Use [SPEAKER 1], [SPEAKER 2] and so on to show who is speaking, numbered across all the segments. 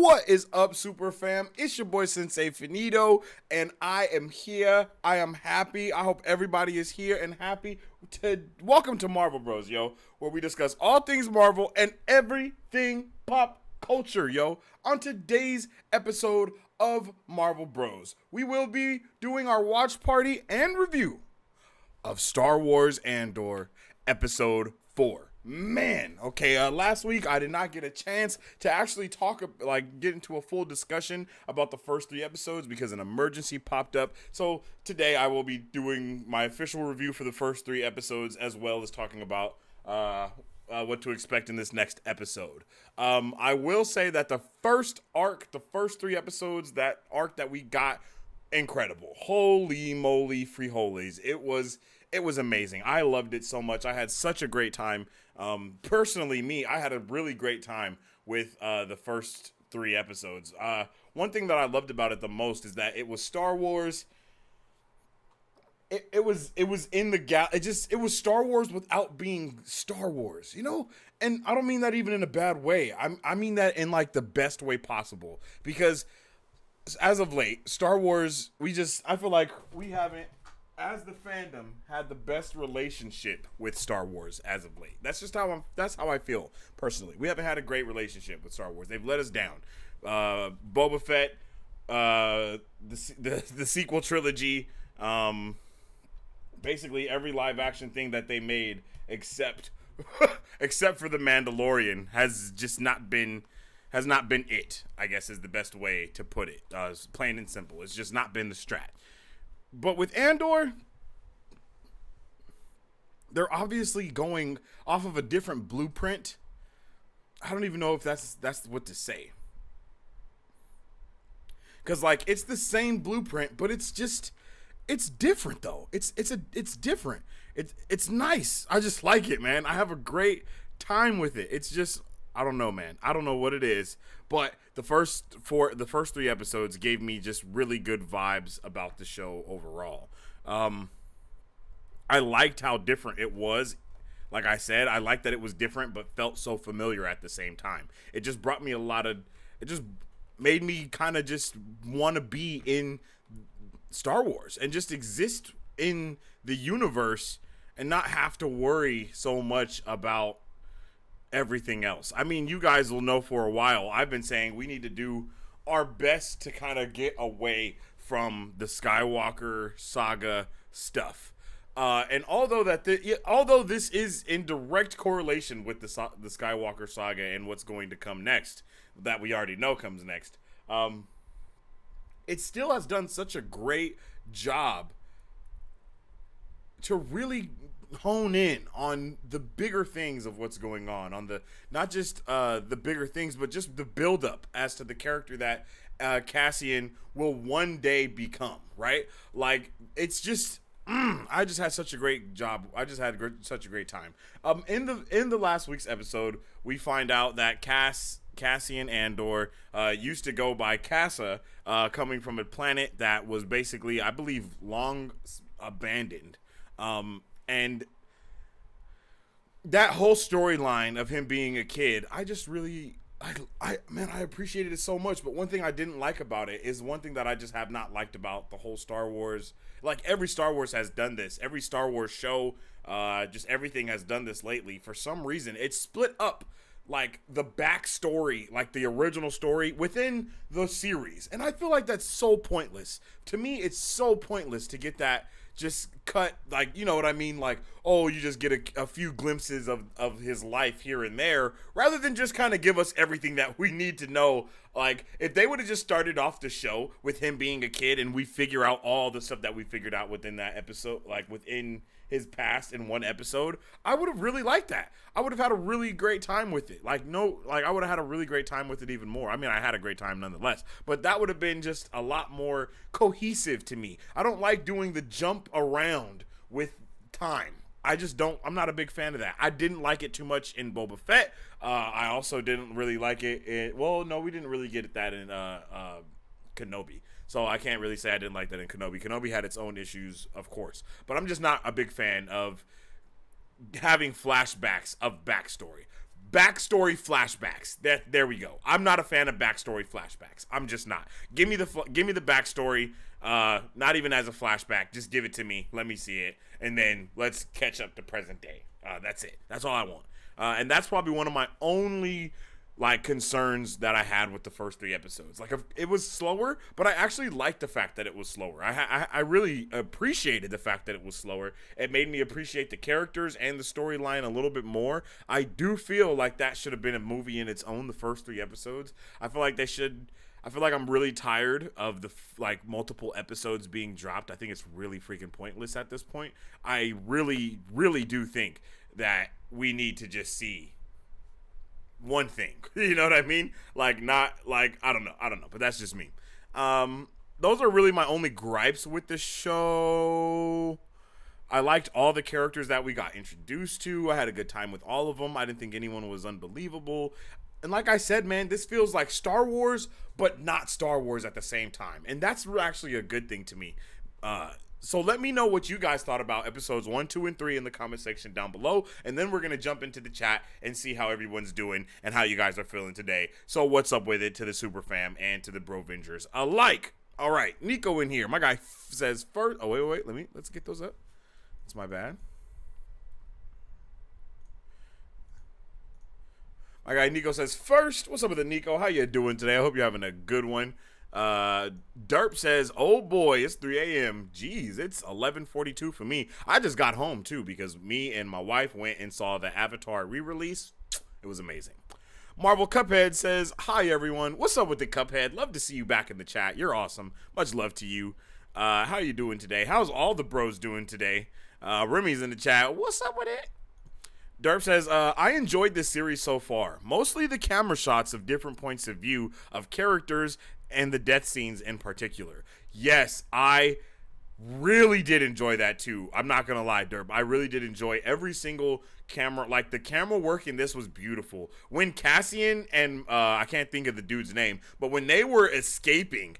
[SPEAKER 1] What is up, Super Fam? It's your boy Sensei Finito, and I am here. I am happy. I hope everybody is here and happy. Welcome to Marvel Bros, yo, where we discuss all things Marvel and everything pop culture, yo. On today's episode of Marvel Bros, we will be doing our watch party and review of Star Wars Andor Episode 4. Man, okay, last week I did not get a chance to actually get into a full discussion about the first 3 episodes because an emergency popped up. So today I will be doing my official review for the first 3 episodes, as well as talking about what to expect in this next episode. I will say that the first 3 episodes, that arc that we got, incredible. Holy moly, frijoles. It was amazing. I loved it so much. I had such a great time. Personally, I had a really great time with the first 3 episodes. One thing that I loved about it the most is that it was Star Wars. It was in the it was Star Wars without being Star Wars, you know? And I don't mean that even in a bad way. I mean that in like the best way possible, because as of late, Star Wars, I feel like we haven't, as the fandom, had the best relationship with Star Wars as of late. That's how I feel personally. We haven't had a great relationship with Star Wars. They've let us down. Boba Fett, the sequel trilogy, basically every live action thing that they made except for The Mandalorian has not been it, I guess, is the best way to put it. It's plain and simple. It's just not been the strat. But with Andor, they're obviously going off of a different blueprint. I don't even know if that's what to say. Cause like it's the same blueprint, but it's different though. It's different. It's nice. I just like it, man. I have a great time with it. It's just, I don't know, man. I don't know what it is, but the first 3 episodes gave me just really good vibes about the show overall. I liked how different it was. Like I said, I liked that it was different, but felt so familiar at the same time. It just brought me it just made me kind of just want to be in Star Wars and just exist in the universe and not have to worry so much about everything else. I mean, you guys will know for a while, I've been saying we need to do our best to kind of get away from the Skywalker saga stuff. And although this is in direct correlation with the Skywalker saga and what's going to come next, that we already know comes next, it still has done such a great job to really hone in on the bigger things of what's going on the not just the bigger things, but just the build up as to the character that Cassian will one day become, right? Like, it's just I just had such a great job. I just had such a great time. In the last week's episode, we find out that Cassian Andor used to go by Casa, coming from a planet that was basically, I believe, long abandoned. And that whole storyline of him being a kid, I just really, I appreciated it so much. But one thing I didn't like about it is one thing that I just have not liked about the whole Star Wars. Like, every Star Wars has done this. Every Star Wars show, just everything has done this lately. For some reason, it's split up, like, the backstory, like the original story within the series. And I feel like that's so pointless. To me, it's so pointless to get that just cut, like, you know what I mean? Like, oh, you just get a few glimpses of his life here and there, rather than just kind of give us everything that we need to know. Like, if they would have just started off the show with him being a kid and we figure out all the stuff that we figured out within that episode, like within his past in one episode, I would have really liked that. I would have had a really great time with it. I would have had a really great time with it even more. I mean, I had a great time nonetheless, but that would have been just a lot more cohesive to me. I don't like doing the jump around with time. I'm not a big fan of that. I didn't like it too much in Boba Fett. I also didn't really like it well, no, we didn't really get that in Kenobi. So I can't really say I didn't like that in Kenobi. Kenobi had its own issues, of course. But I'm just not a big fan of having flashbacks of backstory. backstory flashbacks. There we go. I'm not a fan of backstory flashbacks. I'm just not. Give me the backstory. Not even as a flashback. Just give it to me. Let me see it, and then let's catch up to present day. That's it. That's all I want. And that's probably one of my only like concerns that I had with the first 3 episodes. Like, it was slower, but I actually liked the fact that it was slower. I really appreciated the fact that it was slower. It made me appreciate the characters and the storyline a little bit more. I do feel like that should have been a movie in its own, the first 3 episodes. I feel like I'm really tired of the like multiple episodes being dropped. I think it's really freaking pointless at this point. I really, really do think that we need to just see one thing. You know what I mean? Like, not like, I don't know, but that's just me. Those are really my only gripes with the show. I liked all the characters that we got introduced to. I had a good time with all of them. I didn't think anyone was unbelievable. And like I said, man, this feels like Star Wars, but not Star Wars at the same time. And that's actually a good thing to me. So let me know what you guys thought about episodes 1, 2, and 3 in the comment section down below. And then we're going to jump into the chat and see how everyone's doing and how you guys are feeling today. So what's up with it to the Super Fam and to the Brovengers alike. All right, Nico in here. My guy says first. Oh, wait. Let's get those up. That's my bad. My guy Nico says first. What's up with it, Nico? How you doing today? I hope you're having a good one. Derp says, oh boy, it's 3 a.m. Jeez, it's 11:42 for me. I just got home too because me and my wife went and saw the Avatar re-release. It was amazing. Marvel Cuphead says, hi everyone. What's up with the Cuphead? Love to see you back in the chat. You're awesome. Much love to you. How you doing today? How's all the bros doing today? Remy's in the chat. What's up with it? Derp says, I enjoyed this series so far. Mostly the camera shots of different points of view of characters and the death scenes in particular. Yes, I really did enjoy that too. I'm not gonna lie, Derp. I really did enjoy every single camera. Like, the camera work in this was beautiful. When Cassian and, I can't think of the dude's name, but when they were escaping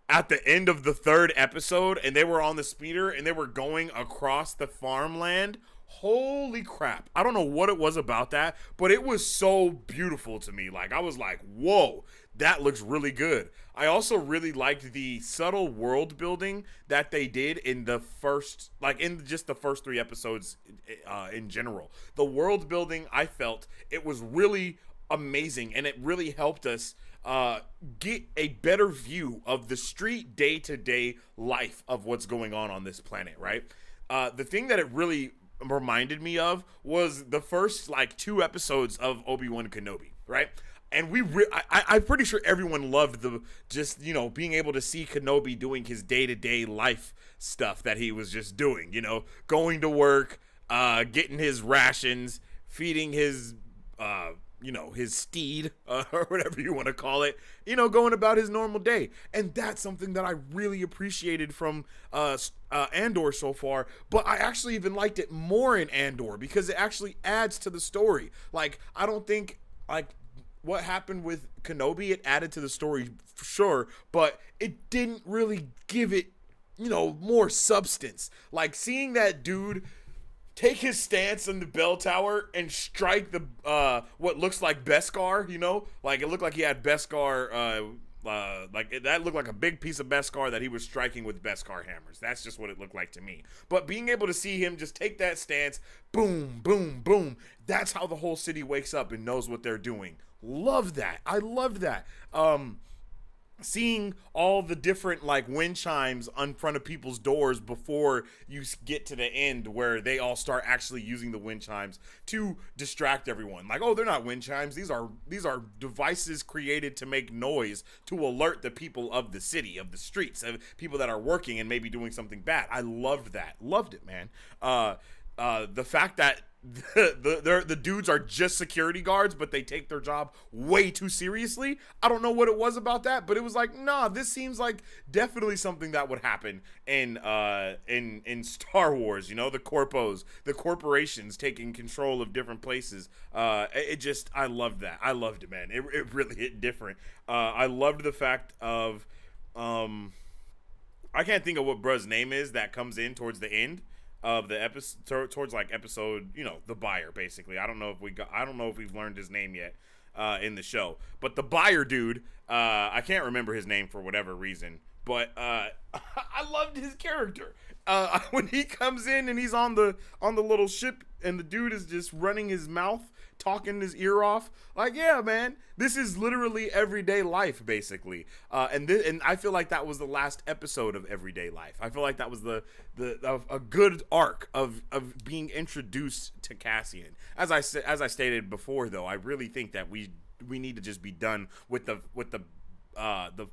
[SPEAKER 1] at the end of the 3rd episode and they were on the speeder and they were going across the farmland, holy crap. I don't know what it was about that, but it was so beautiful to me. Like, I was like, whoa, that looks really good. I also really liked the subtle world building that they did in the first, like, in just the first 3 episodes in general. The world building, I felt it was really amazing, and it really helped us get a better view of the street day-to-day life of what's going on this planet, right? The thing that it really reminded me of was the first like 2 episodes of Obi-Wan Kenobi, right? And I'm pretty sure everyone loved the just, you know, being able to see Kenobi doing his day-to-day life stuff that he was just doing, you know, going to work, getting his rations, feeding his you know, his steed, or whatever you want to call it, you know, going about his normal day. And that's something that I really appreciated from Andor so far, but I actually even liked it more in Andor because it actually adds to the story. Like, I don't think, like, what happened with Kenobi, it added to the story for sure, but it didn't really give it, you know, more substance. Like, seeing that dude take his stance in the bell tower and strike the what looks like Beskar, you know, like it looked like he had Beskar, like that looked like a big piece of Beskar that he was striking with Beskar hammers. That's just what it looked like to me. But being able to see him just take that stance, boom, boom, boom, that's how the whole city wakes up and knows what they're doing. Love that. I loved that. Seeing all the different like wind chimes in front of people's doors before you get to the end where they all start actually using the wind chimes to distract everyone. Like, oh, they're not wind chimes. These are devices created to make noise to alert the people of the city, of the streets, of people that are working and maybe doing something bad. I loved that. Loved it, man. The fact that the dudes are just security guards, but they take their job way too seriously. I don't know what it was about that, but it was like, nah, this seems like definitely something that would happen in Star Wars. You know, the corporations taking control of different places. I loved that. I loved it, man. It really hit different. I loved the fact of, I can't think of what bruh's name is that comes in towards the end. of the episode, towards like episode, the buyer basically. I don't know if we've learned his name yet in the show, but the buyer dude, I can't remember his name for whatever reason, but I loved his character. When he comes in and he's on the little ship and the dude is just running his mouth, talking his ear off, like, yeah, man, this is literally everyday life, basically. And I feel like that was the last episode of Everyday Life. I feel like that was a good arc of being introduced to Cassian. As I stated before, though, I really think that we need to just be done with the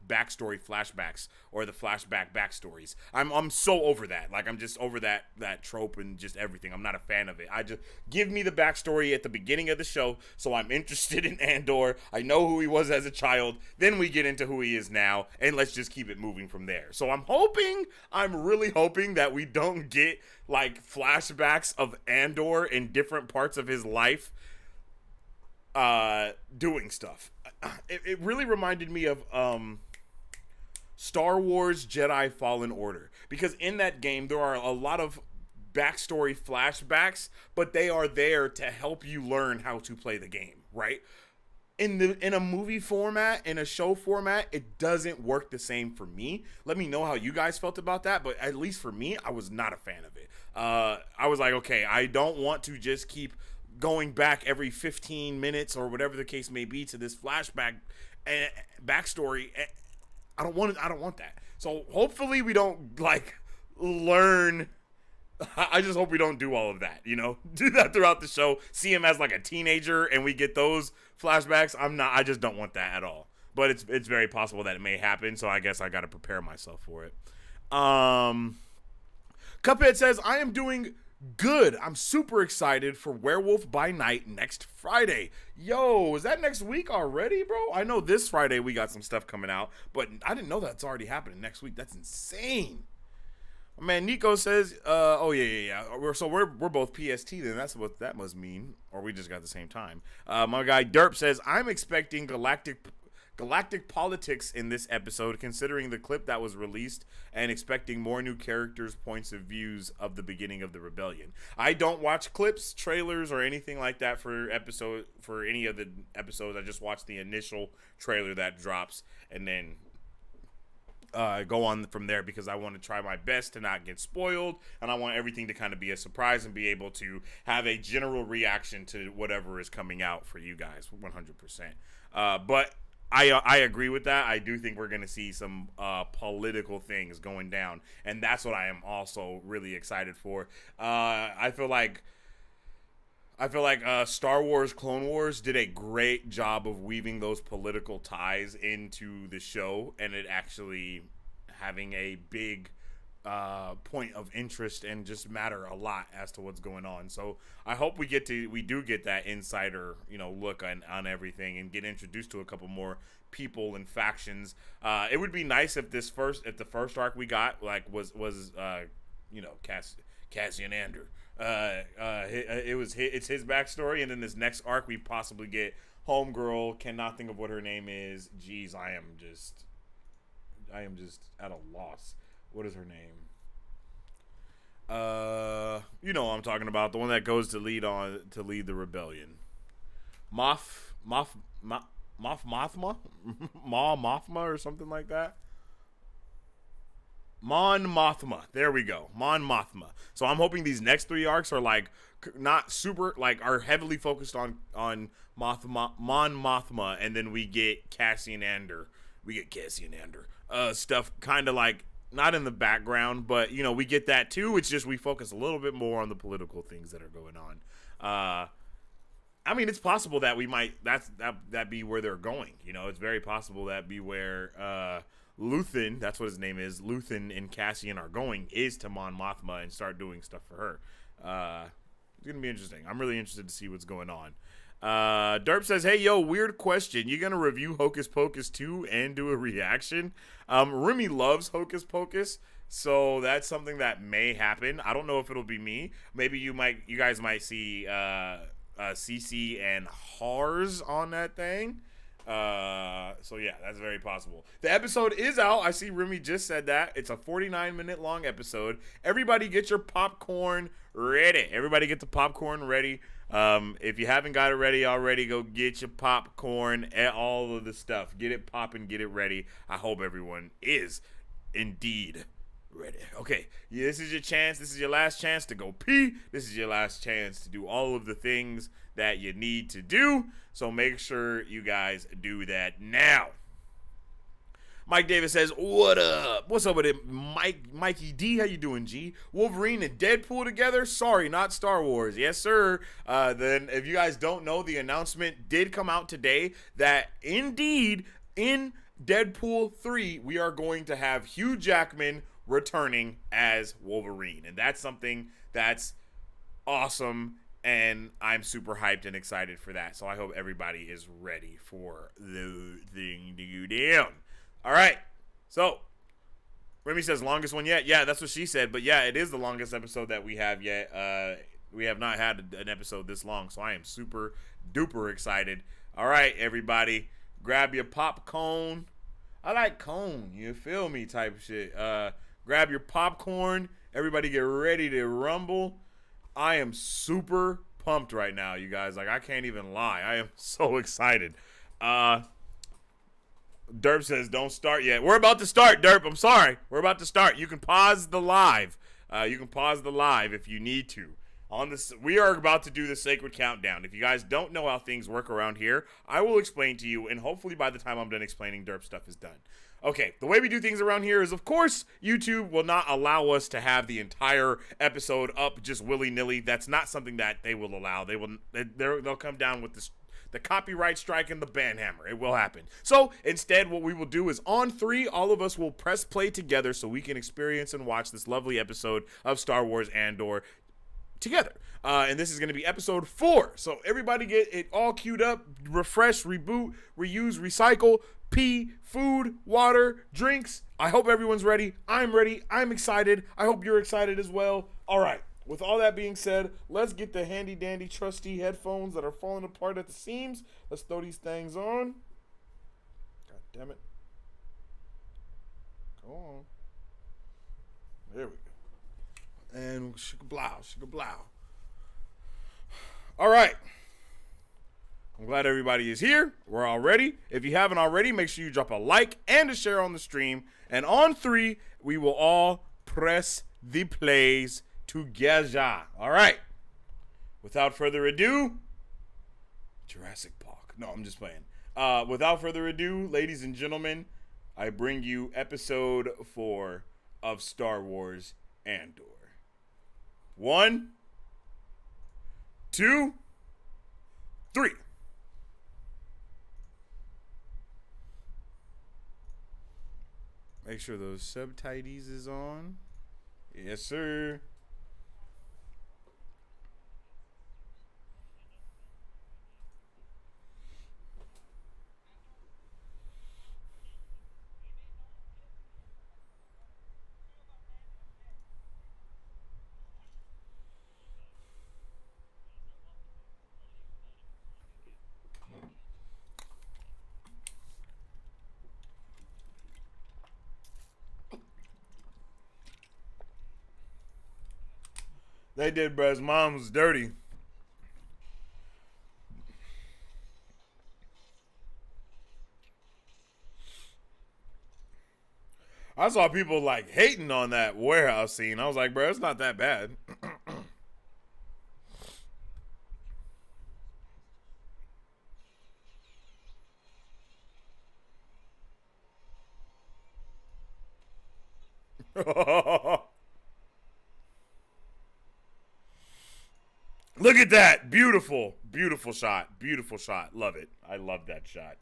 [SPEAKER 1] backstory flashbacks or the flashback backstories. I'm so over that. Like, I'm just over that trope and just everything. I'm not a fan of it. I just give me the backstory at the beginning of the show, so I'm interested in Andor. I know who he was as a child. Then we get into who he is now, and let's just keep it moving from there. So I'm really hoping that we don't get like flashbacks of Andor in different parts of his life doing stuff. It really reminded me of Star Wars Jedi Fallen Order, because in that game there are a lot of backstory flashbacks, but they are there to help you learn how to play the game, right? In a movie format, in a show format, it doesn't work the same for me. Let me know how you guys felt about that, but at least for me, I was not a fan of it. I was like, okay, I don't want to just keep going back every 15 minutes or whatever the case may be to this flashback backstory. I don't want that. So hopefully we don't like learn. I just hope we don't do all of that, do that throughout the show. See him as like a teenager and we get those flashbacks. I just don't want that at all. But it's very possible that it may happen. So I guess I got to prepare myself for it. Cuphead says, I am doing good. I'm super excited for Werewolf by Night next Friday. Yo, is that next week already, bro? I know this Friday we got some stuff coming out, but I didn't know that's already happening next week. That's insane. Man, Nico says, oh yeah. We're both PST then. That's what that must mean. Or we just got the same time. My guy Derp says, I'm expecting galactic politics in this episode, considering the clip that was released, and expecting more new characters' points of views of the beginning of the rebellion. I don't watch clips, trailers, or anything like that for any of the episodes. I just watch the initial trailer that drops and then go on from there, because I want to try my best to not get spoiled, and I want everything to kind of be a surprise and be able to have a general reaction to whatever is coming out for you guys 100%. But I agree with that. I do think we're going to see some political things going down, and that's what I am also really excited for. I feel like Star Wars Clone Wars did a great job of weaving those political ties into the show, and it actually having a big point of interest and just matter a lot as to what's going on. So I hope we do get that insider, look on everything, and get introduced to a couple more people and factions. It would be nice if the first arc we got was Cassian Andor. It's his backstory, and then this next arc we possibly get homegirl. Cannot think of what her name is. Jeez, I am just at a loss. What is her name? You know what I'm talking about. The one that goes to lead the rebellion. Mothma? Mothma or something like that. Mon Mothma. There we go. Mon Mothma. So I'm hoping these next 3 arcs are like not super, like are heavily focused on Mon Mothma, and then we get Cassian Andor. Stuff kind of like not in the background, but we get that too. It's just we focus a little bit more on the political things that are going on. I mean, it's possible that we might that be where they're going. It's very possible that be where Luthen, that's what his name is, Luthen and Cassian are going, is to Mon Mothma and start doing stuff for her. It's going to be interesting. I'm really interested to see what's going on. Derp says, hey, yo, weird question. You going to review Hocus Pocus 2 and do a reaction? Remy loves Hocus Pocus, so that's something that may happen. I don't know if it'll be me. Maybe you guys might see Cece and Hars on that thing. So yeah, that's very possible. The episode is out. I see Remy just said that. It's a 49-minute long episode. Everybody get your popcorn ready. Everybody get the popcorn ready. If you haven't got it ready already, go get your popcorn and all of the stuff. Get it popping, get it ready. I hope everyone is indeed ready. Okay, yeah, this is your chance. This is your last chance to go pee. This is your last chance to do all of the things that you need to do. So make sure you guys do that now. Mike Davis says, what up? What's up with it, Mikey D? How you doing, G? Wolverine and Deadpool together? Sorry, not Star Wars. Yes, sir. Then if you guys don't know, the announcement did come out today that indeed in Deadpool 3, we are going to have Hugh Jackman returning as Wolverine. And that's something that's awesome. And I'm super hyped and excited for that. So I hope everybody is ready for the thing to go down. All right. So Remy says longest one yet. Yeah, that's what she said. But yeah, it is the longest episode that we have yet. We have not had an episode this long. So I am super duper excited. All right, everybody. Grab your popcorn. I like cone. You feel me type shit. Grab your popcorn. Everybody get ready to rumble. I am super pumped right now, you guys. Like, I can't even lie. I am so excited. Derp says, don't start yet. We're about to start, Derp. I'm sorry. We're about to start. You can pause the live. You can pause the live if you need to. On this, we are about to do the sacred countdown. If you guys don't know how things work around here, I will explain to you, and hopefully by the time I'm done explaining, Derp stuff is done. Okay, the way we do things around here is, of course, YouTube will not allow us to have the entire episode up just willy-nilly. That's not something that they will allow. They'll come down with the copyright strike and the ban hammer. It will happen. So instead, what we will do is on 3, all of us will press play together so we can experience and watch this lovely episode of Star Wars Andor together. And this is going to be episode 4. So everybody get it all queued up, refresh, reboot, reuse, recycle, pee, food, water, drinks. I hope everyone's ready. I'm ready. I'm excited. I hope you're excited as well. All right. With all that being said, let's get the handy dandy trusty headphones that are falling apart at the seams. Let's throw these things on. God damn it. Go on. There we go. And shika blow. All right. I'm glad everybody is here. We're all ready. If you haven't already, make sure you drop a like and a share on the stream. And on 3, we will all press the plays together. All right. Without further ado, Jurassic Park. No, I'm just playing. Without further ado, ladies and gentlemen, I bring you episode 4 of Star Wars Andor. 1, 2, 3. Make sure those subtitles is on. Yes, sir. They did, bro. His mom was dirty. I saw people like hating on that warehouse scene. I was like, bro, it's not that bad. Look at that. Beautiful. Beautiful shot. Beautiful shot. Love it. I love that shot.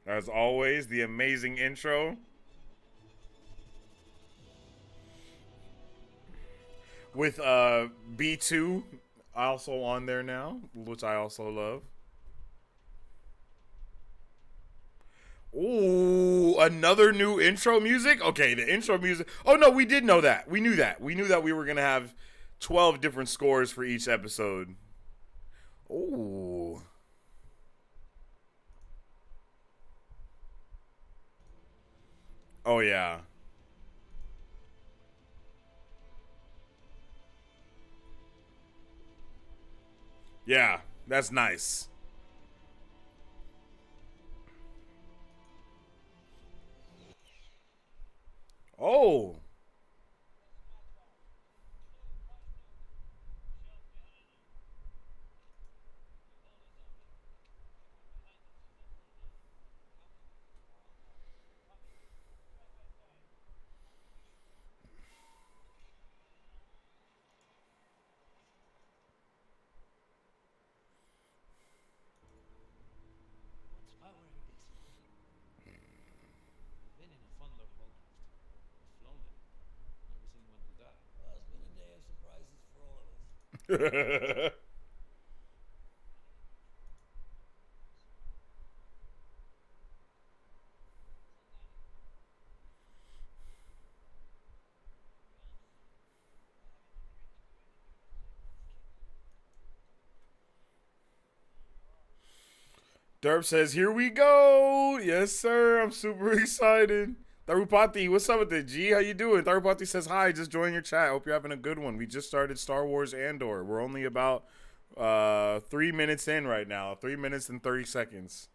[SPEAKER 1] As always, the amazing intro. With B2 also on there now, which I also love. Ooh, another new intro music? Okay, the intro music. Oh, no, we did know that. We knew that. We knew that we were going to have 12 different scores for each episode. Ooh. Oh, yeah. Yeah, that's nice. Oh. Derp says, "Here we go." Yes, sir. I'm super excited. Tharupati, what's up with it, G? How you doing? Tharupati says, "Hi, just join your chat. Hope you're having a good one. We just started Star Wars Andor. We're only about 3 minutes in right now. 3 minutes and 30 seconds."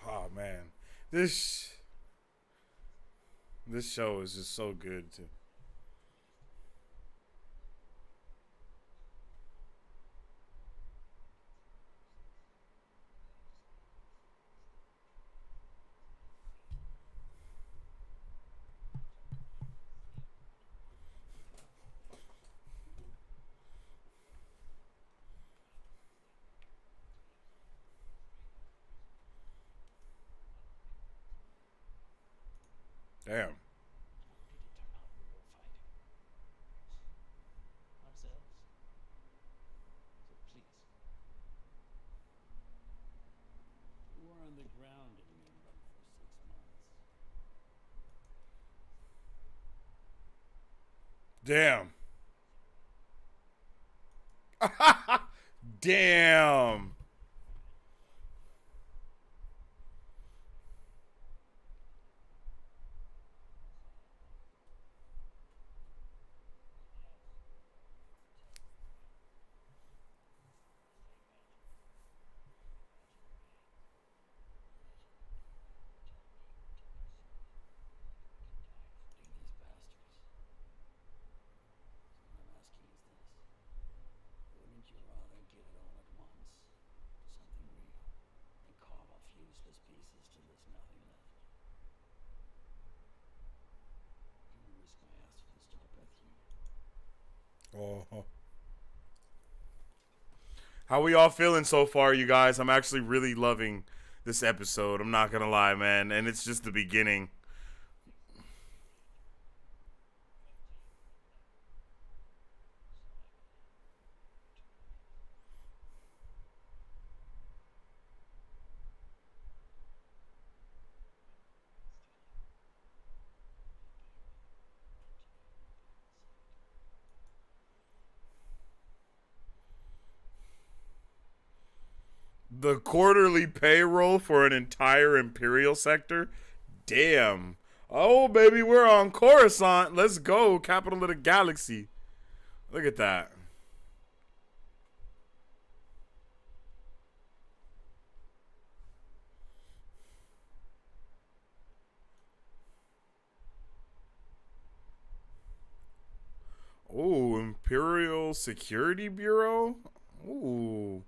[SPEAKER 1] Oh man, this this show is just so good too. Damn. Damn. Damn. Oh. How we all feeling so far, you guys? I'm actually really loving this episode. I'm not gonna lie, man, and it's just the beginning. The quarterly payroll for an entire Imperial sector? Damn. Oh, baby, we're on Coruscant. Let's go. Capital of the galaxy. Look at that. Imperial Security Bureau. Ooh,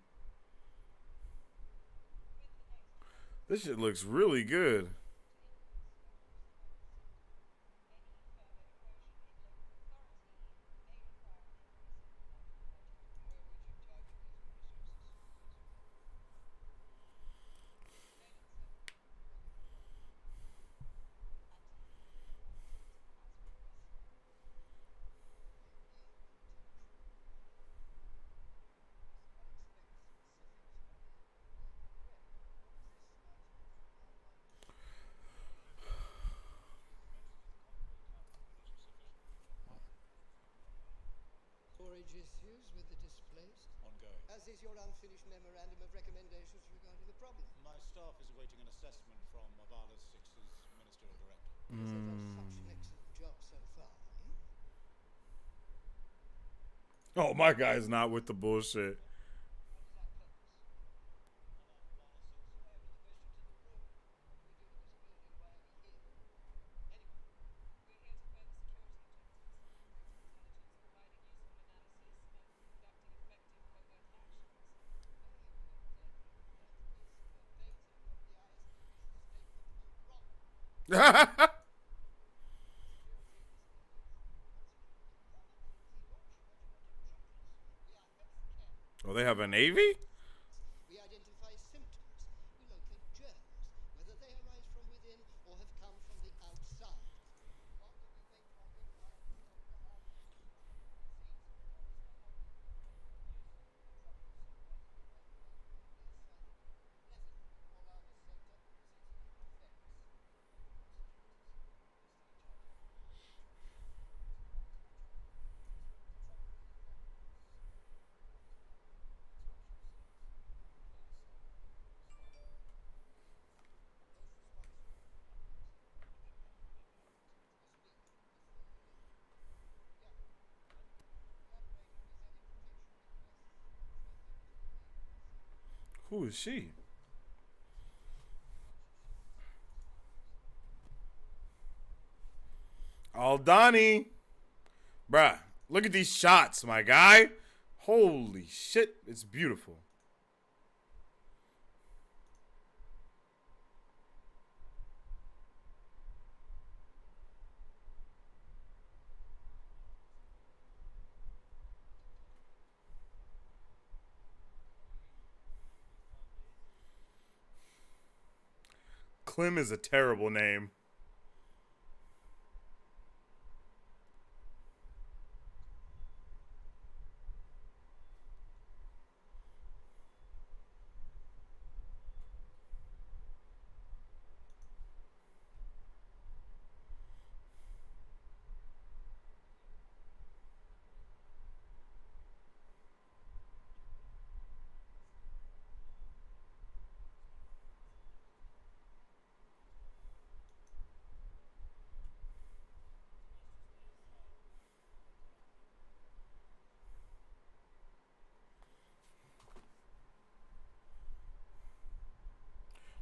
[SPEAKER 1] this shit looks really good.
[SPEAKER 2] Storage issues with the displaced? Ongoing. As is your unfinished memorandum of recommendations regarding the problem.
[SPEAKER 3] My staff is awaiting an assessment from Avala 6's Ministerial Director.
[SPEAKER 2] Has it done such an excellent job so far, eh?
[SPEAKER 1] Oh, my guy's not with the bullshit. Oh, they have a navy?
[SPEAKER 2] We identify symptoms. We locate germs, whether they arise from within or have come from the outside. While we wait for our midwife to go to the heart of the
[SPEAKER 1] Who is she? Aldani. Bruh, look at these shots, my guy. Holy shit, it's beautiful. Clem is a terrible name.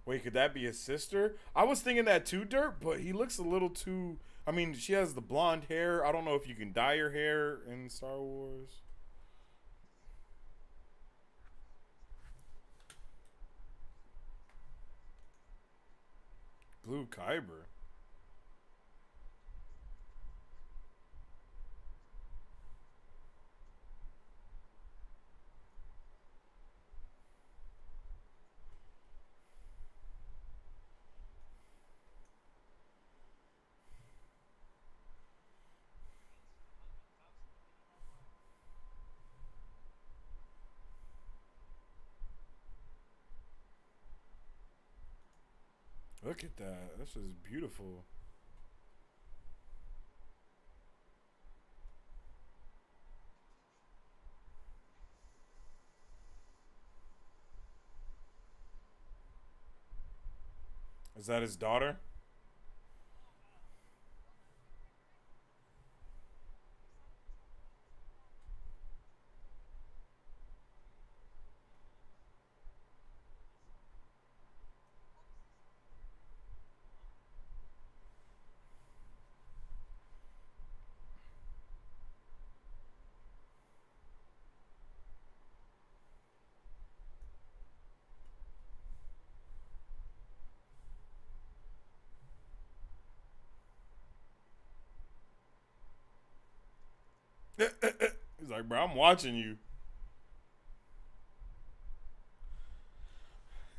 [SPEAKER 1] Wait, could that be his sister? I was thinking that too, Dirt, but he looks a little too. I mean, she has the blonde hair. I don't know if you can dye your hair in Star Wars. Blue Kyber. Look at that. This is beautiful. Is that his daughter? He's like, bro, I'm watching you.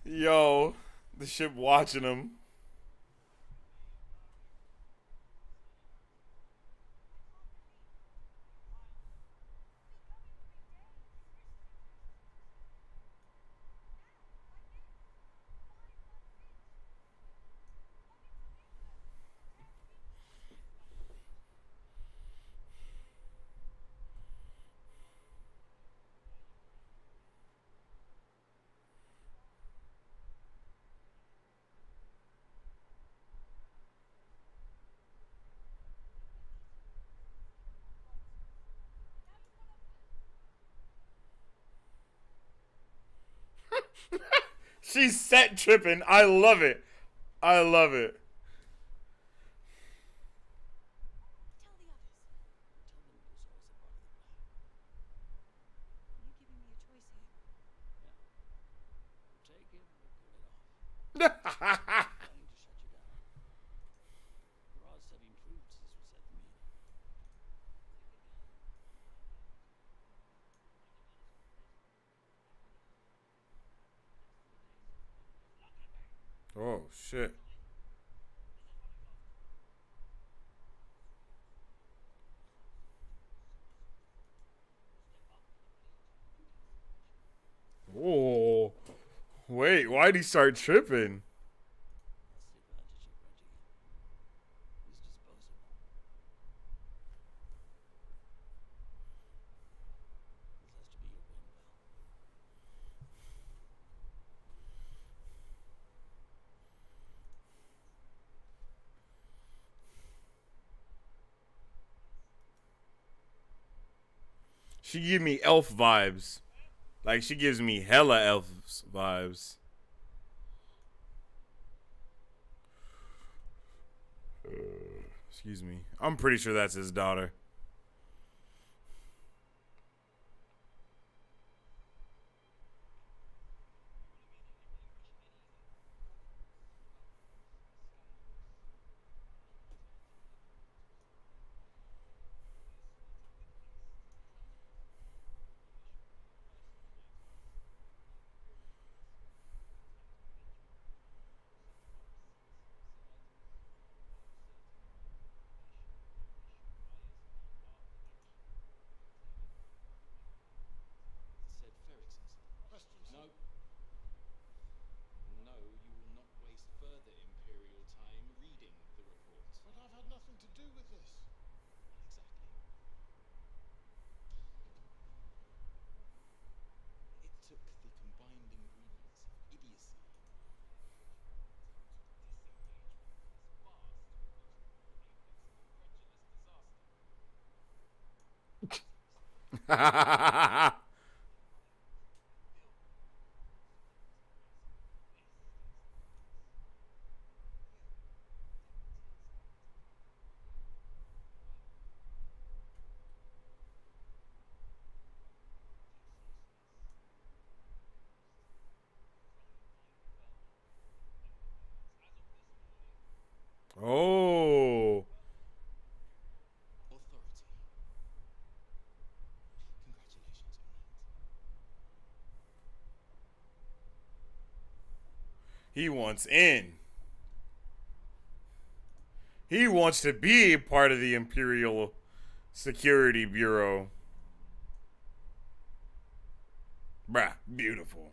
[SPEAKER 1] Yo, the ship watching him. She's set tripping. I love it. I love it.
[SPEAKER 4] Tell the others.
[SPEAKER 3] Tell them it was always a part of the plan.
[SPEAKER 4] You're giving me a choice here.
[SPEAKER 3] Yeah. We'll take it or pull it off. Trying to shut you down. We're all studying proofs, as was at the meeting.
[SPEAKER 1] Oh shit. Oh, wait, why'd he start tripping?
[SPEAKER 3] That's the advantage of renting it. It's disposable. This has to be your wind well.
[SPEAKER 1] She give me elf vibes. Like, she gives me hella elf vibes. Excuse me. I'm pretty sure that's his daughter.
[SPEAKER 5] It said ferrets inside.
[SPEAKER 3] Questions?
[SPEAKER 5] No. No, you will not waste further Imperial time reading the report.
[SPEAKER 3] But I've had nothing to do with this.
[SPEAKER 5] Not exactly. It took the combined ingredients of idiocy,
[SPEAKER 1] Oh.
[SPEAKER 5] authority. Congratulations on that.
[SPEAKER 1] He wants in. He wants to be a part of the Imperial Security Bureau. Bruh, beautiful.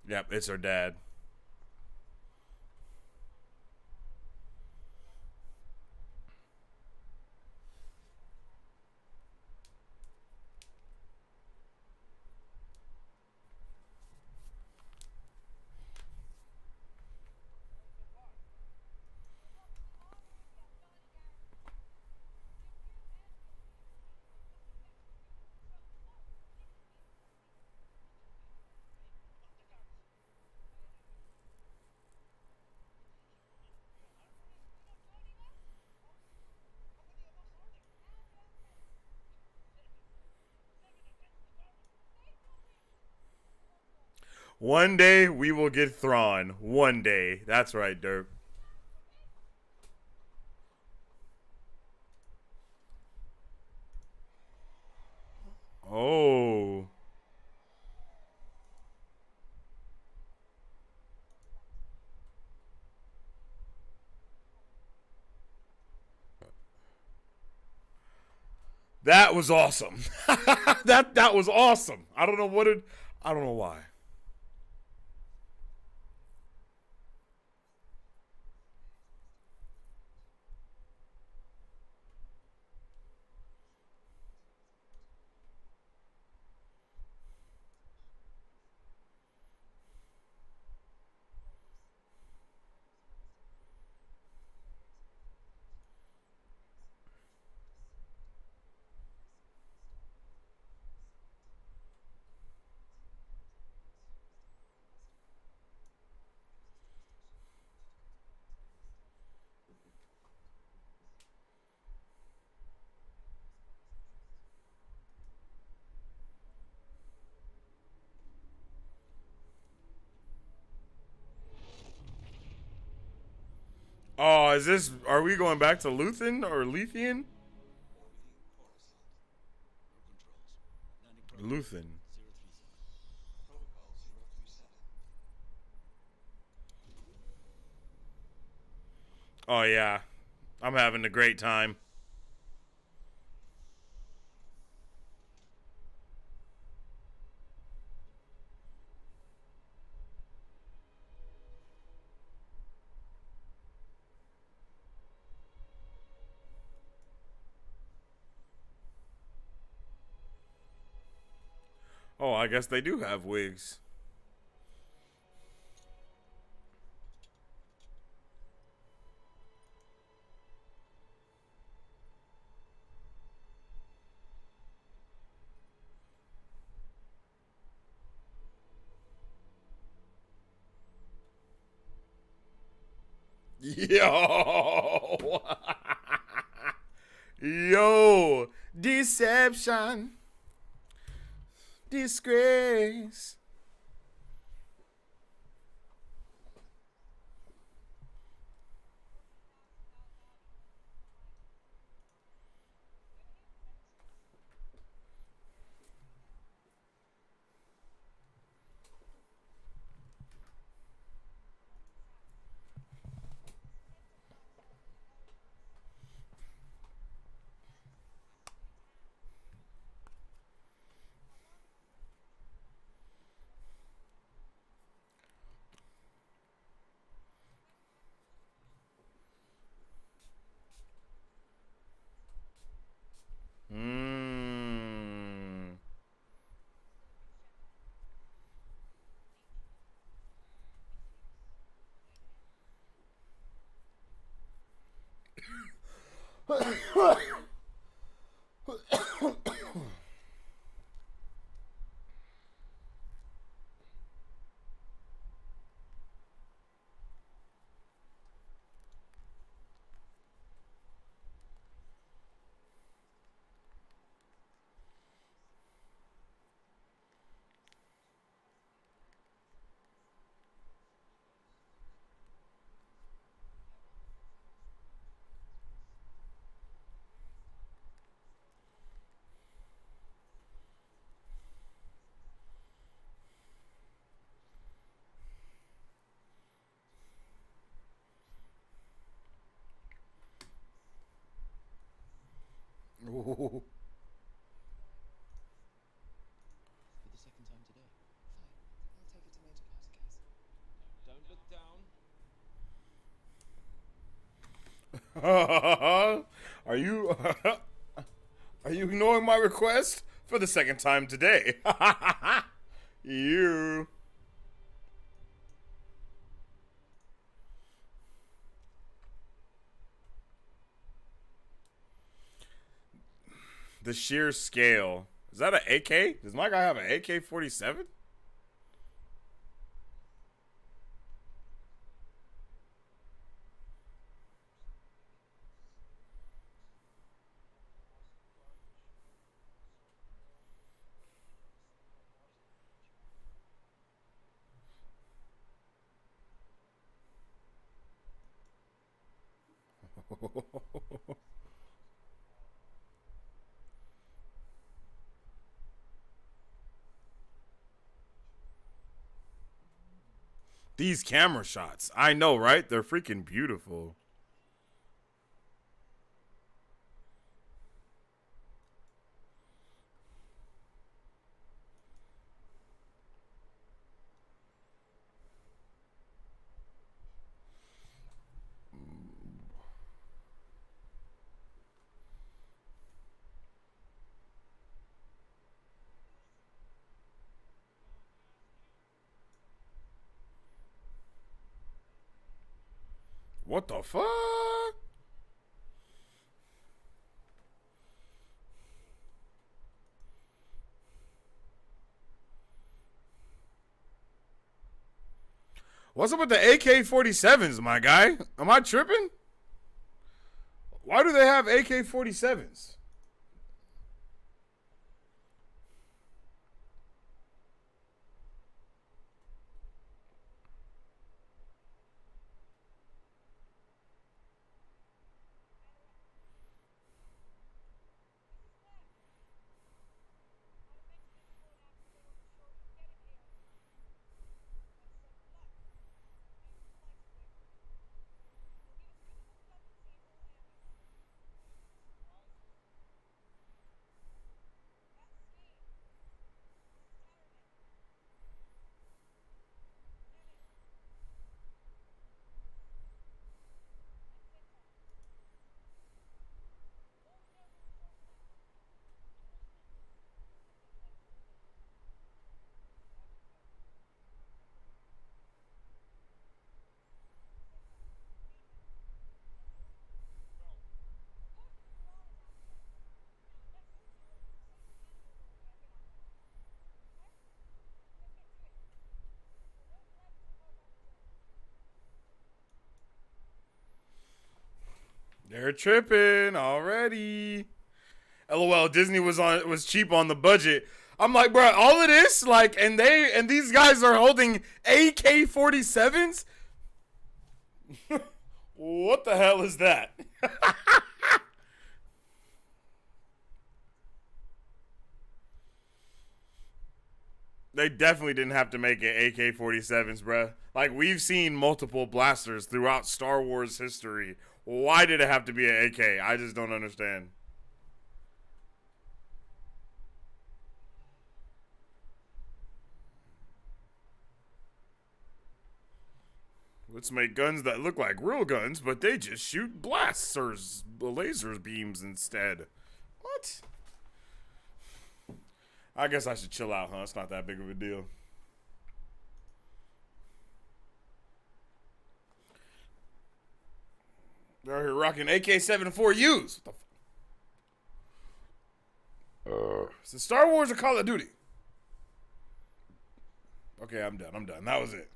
[SPEAKER 1] Yep, it's her dad. One day we will get Thrawn. One day. That's right, Derp. Oh. That was awesome. that was awesome. I don't know what it. I don't know why. Oh, is this? Are we going back to Luthen or Lethian? Luthen. Oh yeah, I'm having a great time. Oh, I guess they do have wigs. Yo. Yo. Deception. Disgrace. Mmm. Ooh.
[SPEAKER 5] For the second time today. Fine. I'll take a tomato glass case. Don't look down.
[SPEAKER 1] Are you are you ignoring my request for the second time today? You. The sheer scale. Is that an AK? Does my guy have an AK-47? These camera shots. I know, right? They're freaking beautiful. What the fuck? What's up with the AK-47s, my guy? Am I tripping? Why do they have AK-47s? They're tripping already. LOL, Disney was cheap on the budget. I'm like, bro, all of this, like, and these guys are holding AK-47s? What the hell is that? They definitely didn't have to make it AK-47s, bro. Like, we've seen multiple blasters throughout Star Wars history. Why did it have to be an AK? I just don't understand. Let's make guns that look like real guns, but they just shoot blasts or laser beams instead. What? I guess I should chill out, huh? It's not that big of a deal. They're out here rocking AK-74Us. What the Is it Star Wars or Call of Duty? Okay, I'm done. That was it.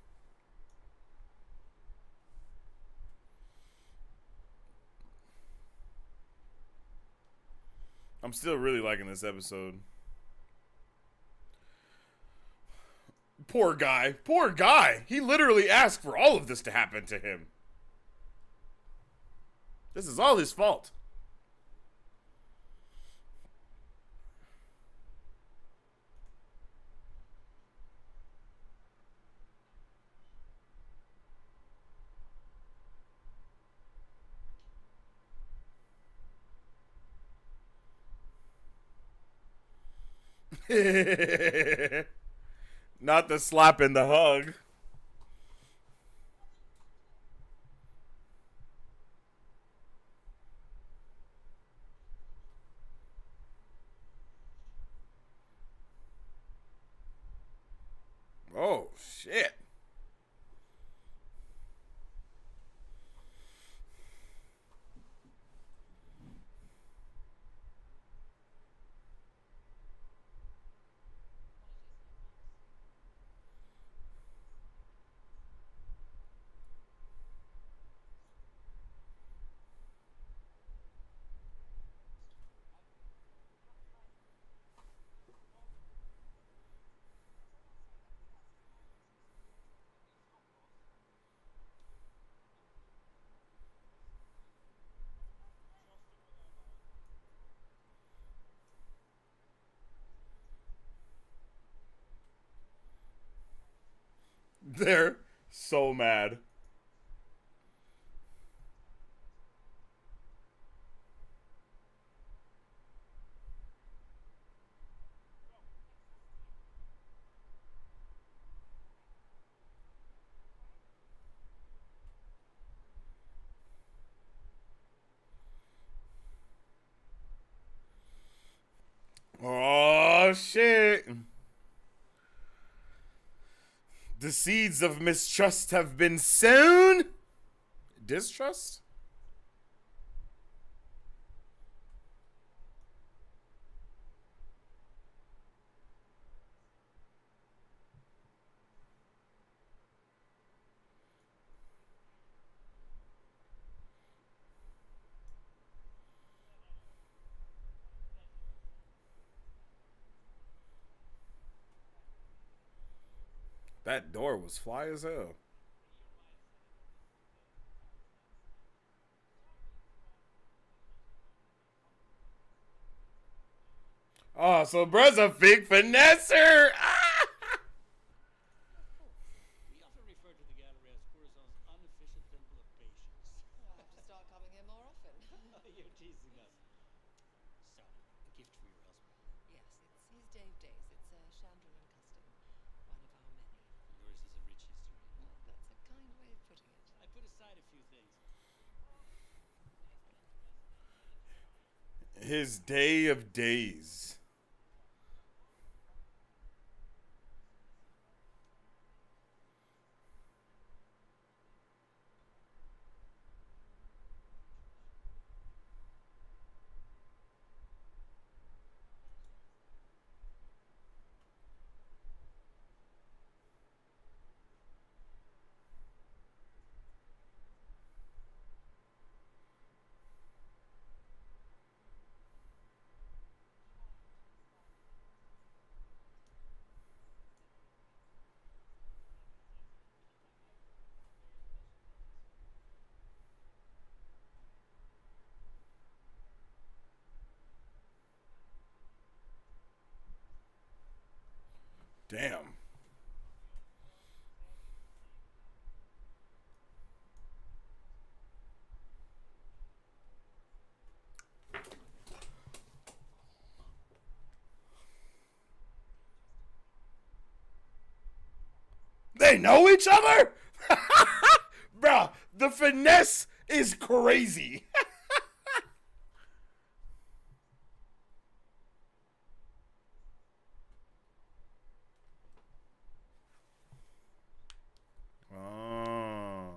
[SPEAKER 1] I'm still really liking this episode. Poor guy. Poor guy. He literally asked for all of this to happen to him. This is all his fault. Not the slap and the hug. Oh, shit. They're so mad. Oh shit. The seeds of mistrust have been sown. Distrust? That door was fly as hell. Oh, so bruh's a big finesser. Ah!
[SPEAKER 3] We often refer to the gallery as Coruscant's unofficial temple of patience.
[SPEAKER 6] I'll have to start coming here more often.
[SPEAKER 3] You're teasing us. So, a gift for your husband.
[SPEAKER 6] Yes, it's his day of days. It's a Chandrilan custom, one of our many.
[SPEAKER 3] Yours is a rich history.
[SPEAKER 6] Well, that's a kind way of putting it.
[SPEAKER 3] I put aside a few things.
[SPEAKER 1] His day of days. Damn. They know each other? Bruh, the finesse is crazy. Oh.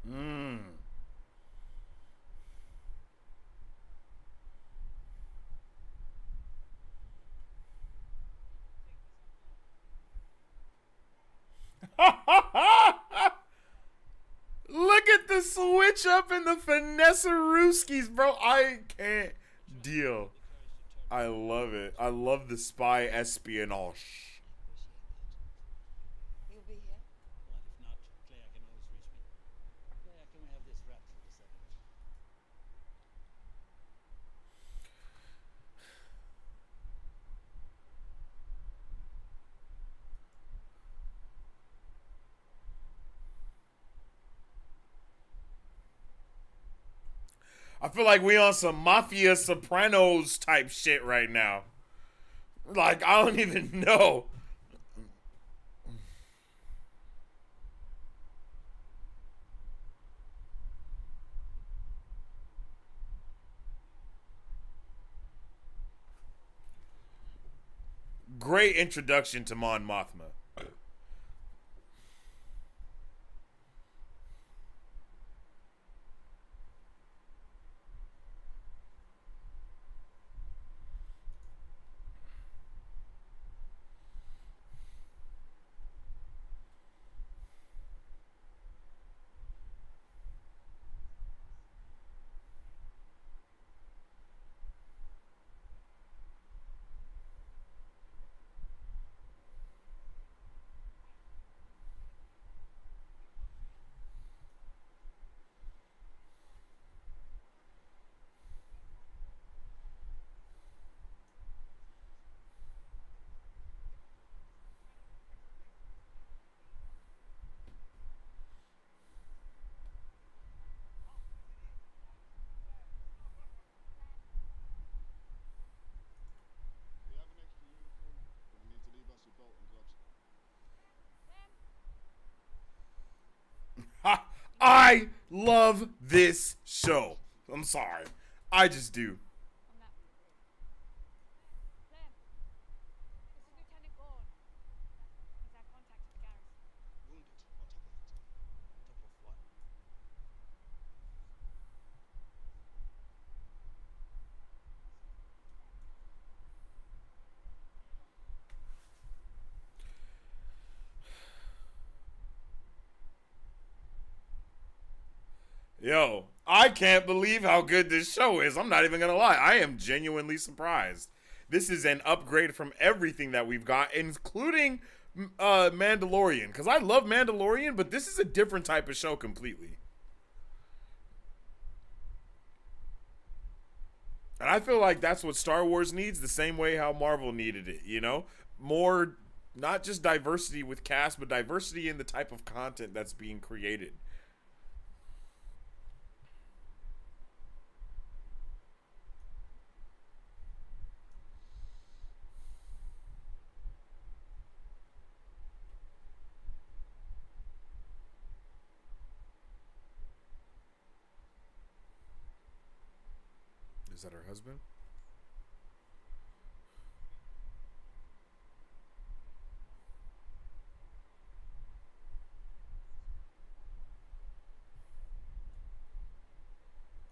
[SPEAKER 1] Mm. Look at the switch up in the Finesserooskies, bro. I can't deal. I love it. I love the spy espionage.
[SPEAKER 6] You'll be here?
[SPEAKER 3] Well, if not, Claire can always reach me. Claire, can we have this wrapped for a second?
[SPEAKER 1] I feel like we on some Mafia Sopranos type shit right now. Like, I don't even know. Great introduction to Mon Mothma. I love this show. I'm sorry. I just do.
[SPEAKER 4] On that. Clem, this is Lieutenant Gordon. He's had contact at the garrison.
[SPEAKER 2] Wounded, on top of it.
[SPEAKER 5] On top of what?
[SPEAKER 1] Yo, I can't believe how good this show is. I'm not even gonna lie. I am genuinely surprised. This is an upgrade from everything that we've got, including Mandalorian. Because I love Mandalorian, but this is a different type of show completely. And I feel like that's what Star Wars needs, the same way how Marvel needed it, you know? More, not just diversity with cast, but diversity in the type of content that's being created. Is that her husband?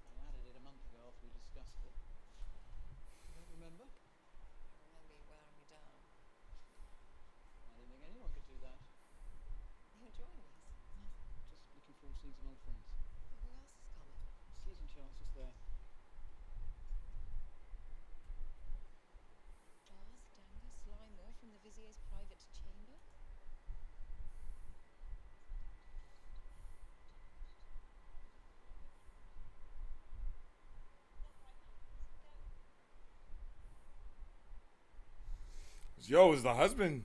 [SPEAKER 5] I added it a month ago after we discussed it. You don't remember?
[SPEAKER 6] I remember you wearing me down.
[SPEAKER 5] I didn't think anyone could do that.
[SPEAKER 6] You enjoying this?
[SPEAKER 5] No, just looking forward to seeing some old friends.
[SPEAKER 6] Well, who else is coming?
[SPEAKER 5] Season charts just there.
[SPEAKER 6] Dars, Dangus, Lymore from the Vizier's private chamber?
[SPEAKER 1] Yo, is the husband?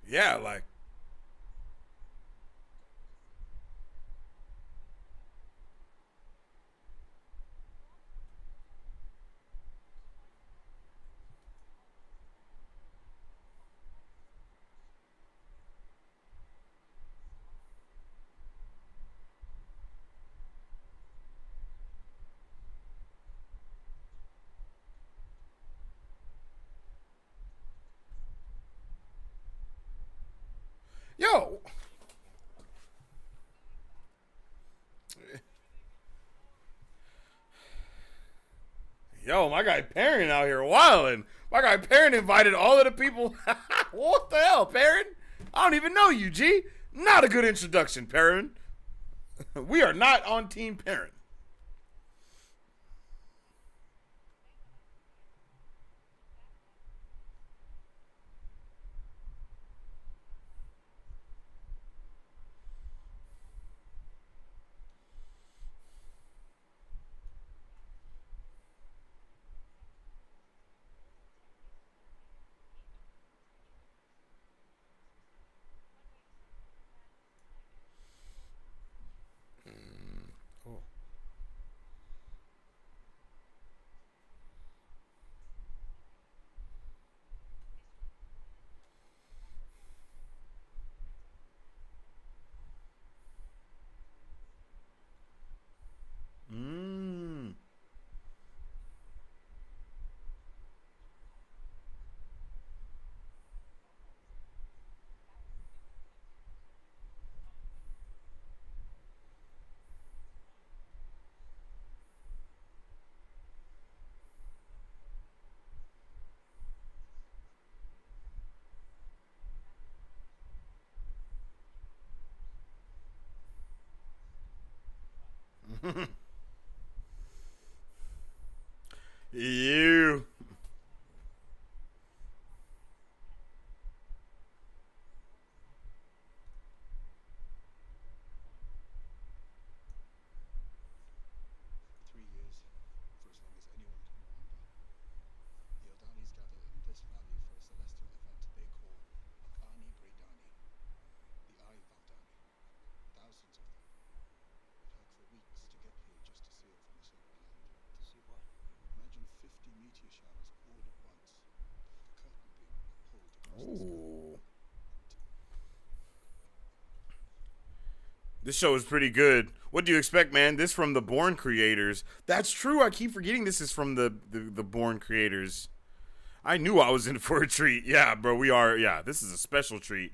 [SPEAKER 1] Yeah, like. Yo. Yo, my guy Perrin out here wilding. My guy Perrin invited all of the people. What the hell, Perrin? I don't even know you, G. Not a good introduction, Perrin. We are not on Team Perrin. Oh. Mmm. You.
[SPEAKER 2] 3 years, for as long as anyone can remember. The Odanis gather in this valley for a celestial event they call Akani Bredani, the Eye Valdani. Thousands of them. It hike for weeks to get here just to see it from a silver land.
[SPEAKER 1] Ooh. This show is pretty good. What do you expect, man? This from the Bourne creators. That's true. I keep forgetting this is from the Bourne creators. I knew I was in for a treat. Yeah, bro, we are. Yeah, this is a special treat.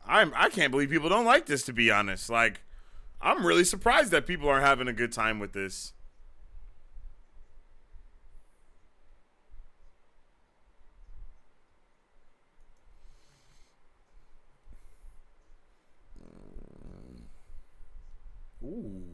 [SPEAKER 1] I can't believe people don't like this, to be honest. Like, I'm really surprised that people are having a good time with this. Ooh.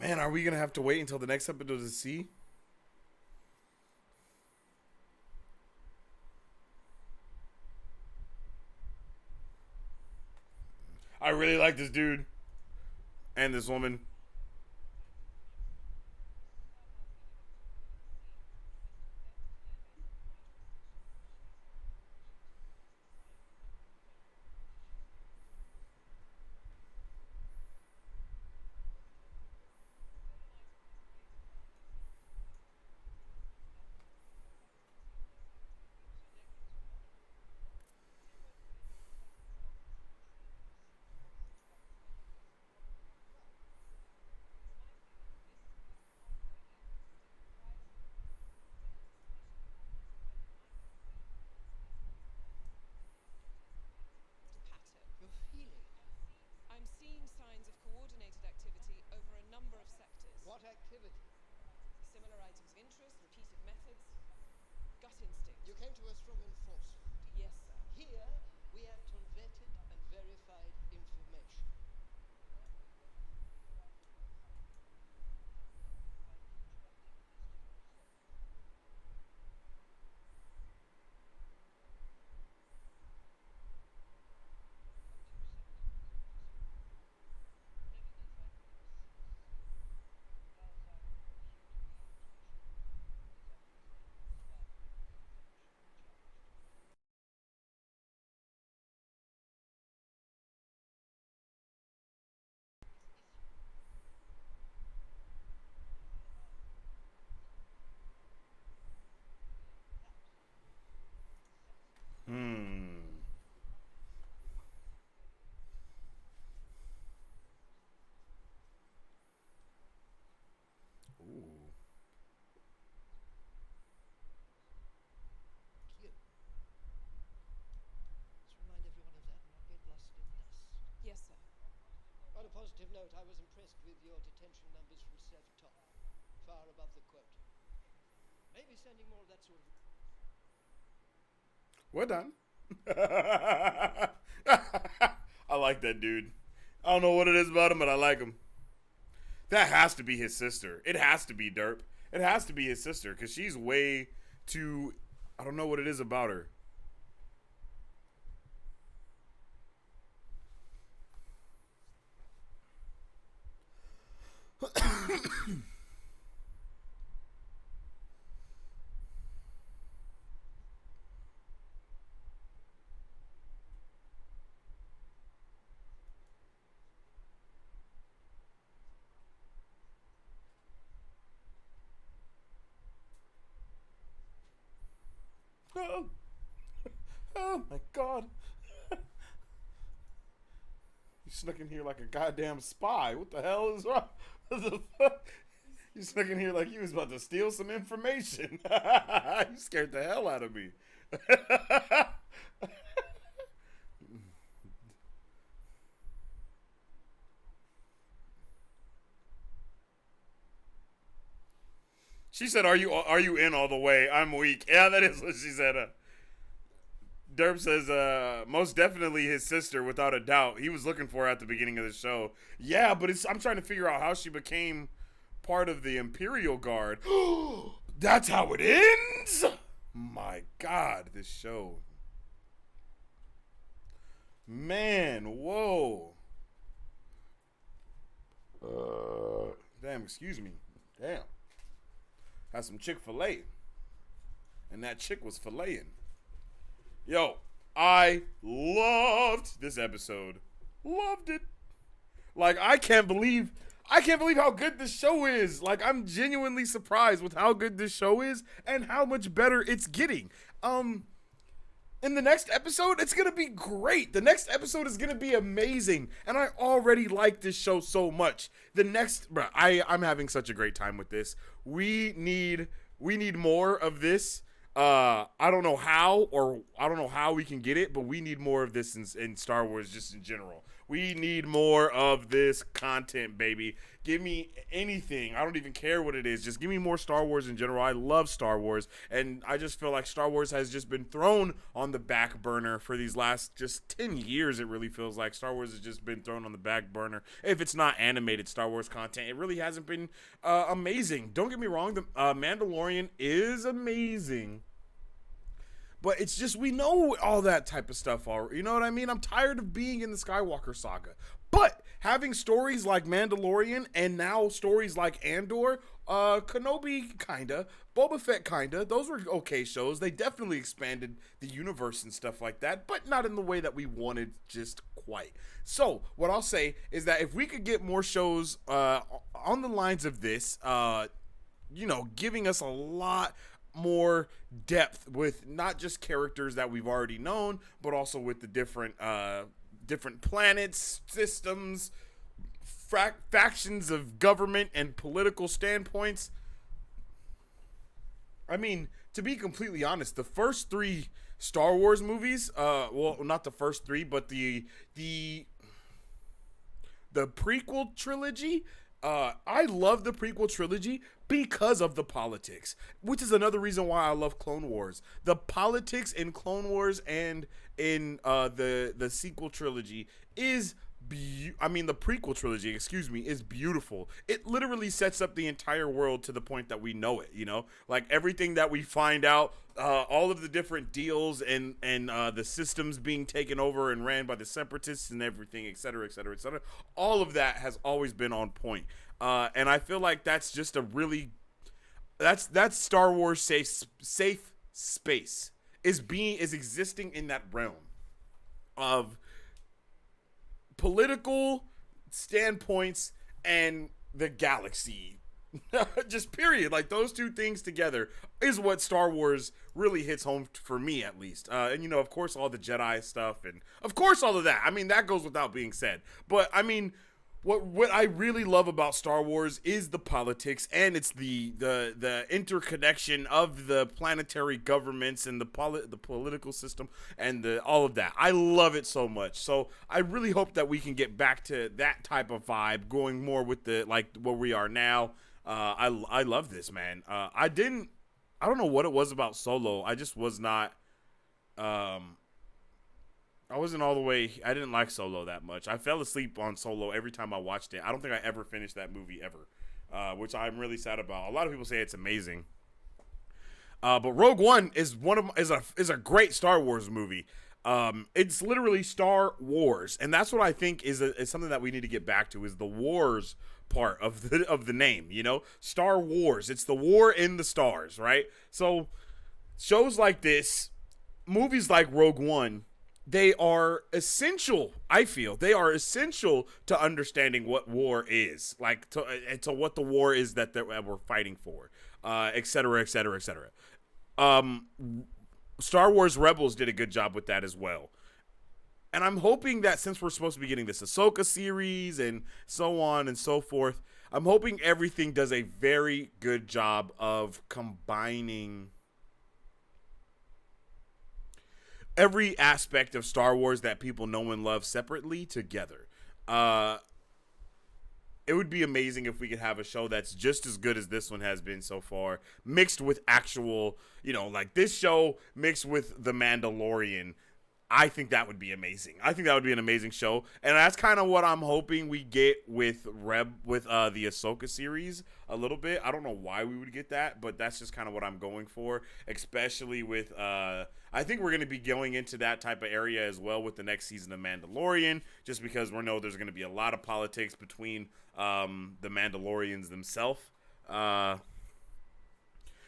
[SPEAKER 1] Man, are we going to have to wait until the next episode to see? I really like this dude. And this woman.
[SPEAKER 2] You're feeling.
[SPEAKER 6] I'm seeing signs of coordinated activity over a number of sectors.
[SPEAKER 2] What activity?
[SPEAKER 6] Similar items of interest, repeated methods, gut instinct.
[SPEAKER 2] You came to us from enforcement.
[SPEAKER 6] Yes, sir.
[SPEAKER 2] Here, we act on vetted and verified information.
[SPEAKER 1] Ooh.
[SPEAKER 2] Cute. Let's remind everyone of that and not get lost in dust.
[SPEAKER 6] Yes, sir.
[SPEAKER 2] On a positive note, I was impressed with your detention numbers from Sev-Top. Far above the quota. Maybe sending more of that sort of...
[SPEAKER 1] We're done. I like that dude. I don't know what it is about him, but I like him. That has to be his sister. It has to be Derp. It has to be his sister because she's way too... I don't know what it is about her. Oh, oh my god. You snuck in here like a goddamn spy. What the hell is wrong? What the fuck? You snuck in here like you was about to steal some information. You scared the hell out of me. She said, "Are you in all the way? I'm weak." Yeah, that is what she said. Derp says, most definitely his sister, without a doubt. He was looking for her at the beginning of the show. Yeah, but I'm trying to figure out how she became part of the Imperial Guard. That's how it ends? My God, this show. Man, whoa. Damn, excuse me. Damn. Had some Chick-fil-A. And that chick was filleting. Yo, I loved this episode. Loved it. Like, I can't believe how good this show is. Like, I'm genuinely surprised with how good this show is and how much better it's getting. In the next episode, it's gonna be great. The next episode is gonna be amazing, and I already like this show so much. I'm having such a great time with this. We need more of this. I don't know how we can get it, but we need more of this in Star Wars just in general. We need more of this content, baby. Give me anything. I don't even care what it is. Just give me more Star Wars in general. I love Star Wars, and I just feel like Star Wars has just been thrown on the back burner for these last just 10 years. It really feels like Star Wars has just been thrown on the back burner. If it's not animated Star Wars content, it really hasn't been amazing. Don't get me wrong. The Mandalorian is amazing. But it's just, we know all that type of stuff already. You know what I mean? I'm tired of being in the Skywalker saga. But having stories like Mandalorian and now stories like Andor, Kenobi kinda, Boba Fett kinda, those were okay shows. They definitely expanded the universe and stuff like that, but not in the way that we wanted just quite. So what I'll say is that if we could get more shows on the lines of this, giving us a lot more depth with not just characters that we've already known, but also with the different planets, systems, factions of government and political standpoints. I mean, to be completely honest, the first 3 Star Wars movies, well, not the first 3, but the prequel trilogy, I love the prequel trilogy because of the politics, which is another reason why I love Clone Wars. The politics in Clone Wars and in the sequel trilogy is the prequel trilogy, is beautiful. It literally sets up the entire world to the point that we know it, like everything that we find out, all of the different deals and the systems being taken over and ran by the separatists and everything, et cetera, et cetera, et cetera. All of that has always been on point. And I feel like that's just that's Star Wars safe space is existing in that realm of political standpoints and the galaxy. Just period. Like, those two things together is what Star Wars really hits home for me, at least. And of course, all the Jedi stuff, and of course all of that. I mean, that goes without being said. But I mean, what I really love about Star Wars is the politics, and it's the interconnection of the planetary governments and the political system and all of that. I love it so much. So I really hope that we can get back to that type of vibe, going more with where we are now. I love this, man. I don't know what it was about Solo. I just was not. I wasn't all the way. I didn't like Solo that much. I fell asleep on Solo every time I watched it. I don't think I ever finished that movie ever, which I'm really sad about. A lot of people say it's amazing, but Rogue One is is a great Star Wars movie. It's literally Star Wars, and that's what I think is something that we need to get back to, is the wars part of the name. Star Wars. It's the war in the stars, right? So shows like this, movies like Rogue One, they are essential. I feel they are essential to understanding what war is, like to what the war is that we're fighting for, et cetera, et cetera, et cetera. Star Wars Rebels did a good job with that as well. And I'm hoping that since we're supposed to be getting this Ahsoka series and so on and so forth, I'm hoping everything does a very good job of combining every aspect of Star Wars that people know and love separately together. It would be amazing if we could have a show that's just as good as this one has been so far, mixed with actual, like this show mixed with The Mandalorian. I think that would be amazing. I think that would be an amazing show, and that's kind of what I'm hoping we get with the Ahsoka series a little bit. I don't know why we would get that, but that's just kind of what I'm going for, especially with I think we're going to be going into that type of area as well with the next season of Mandalorian, just because we know there's going to be a lot of politics between the Mandalorians themselves.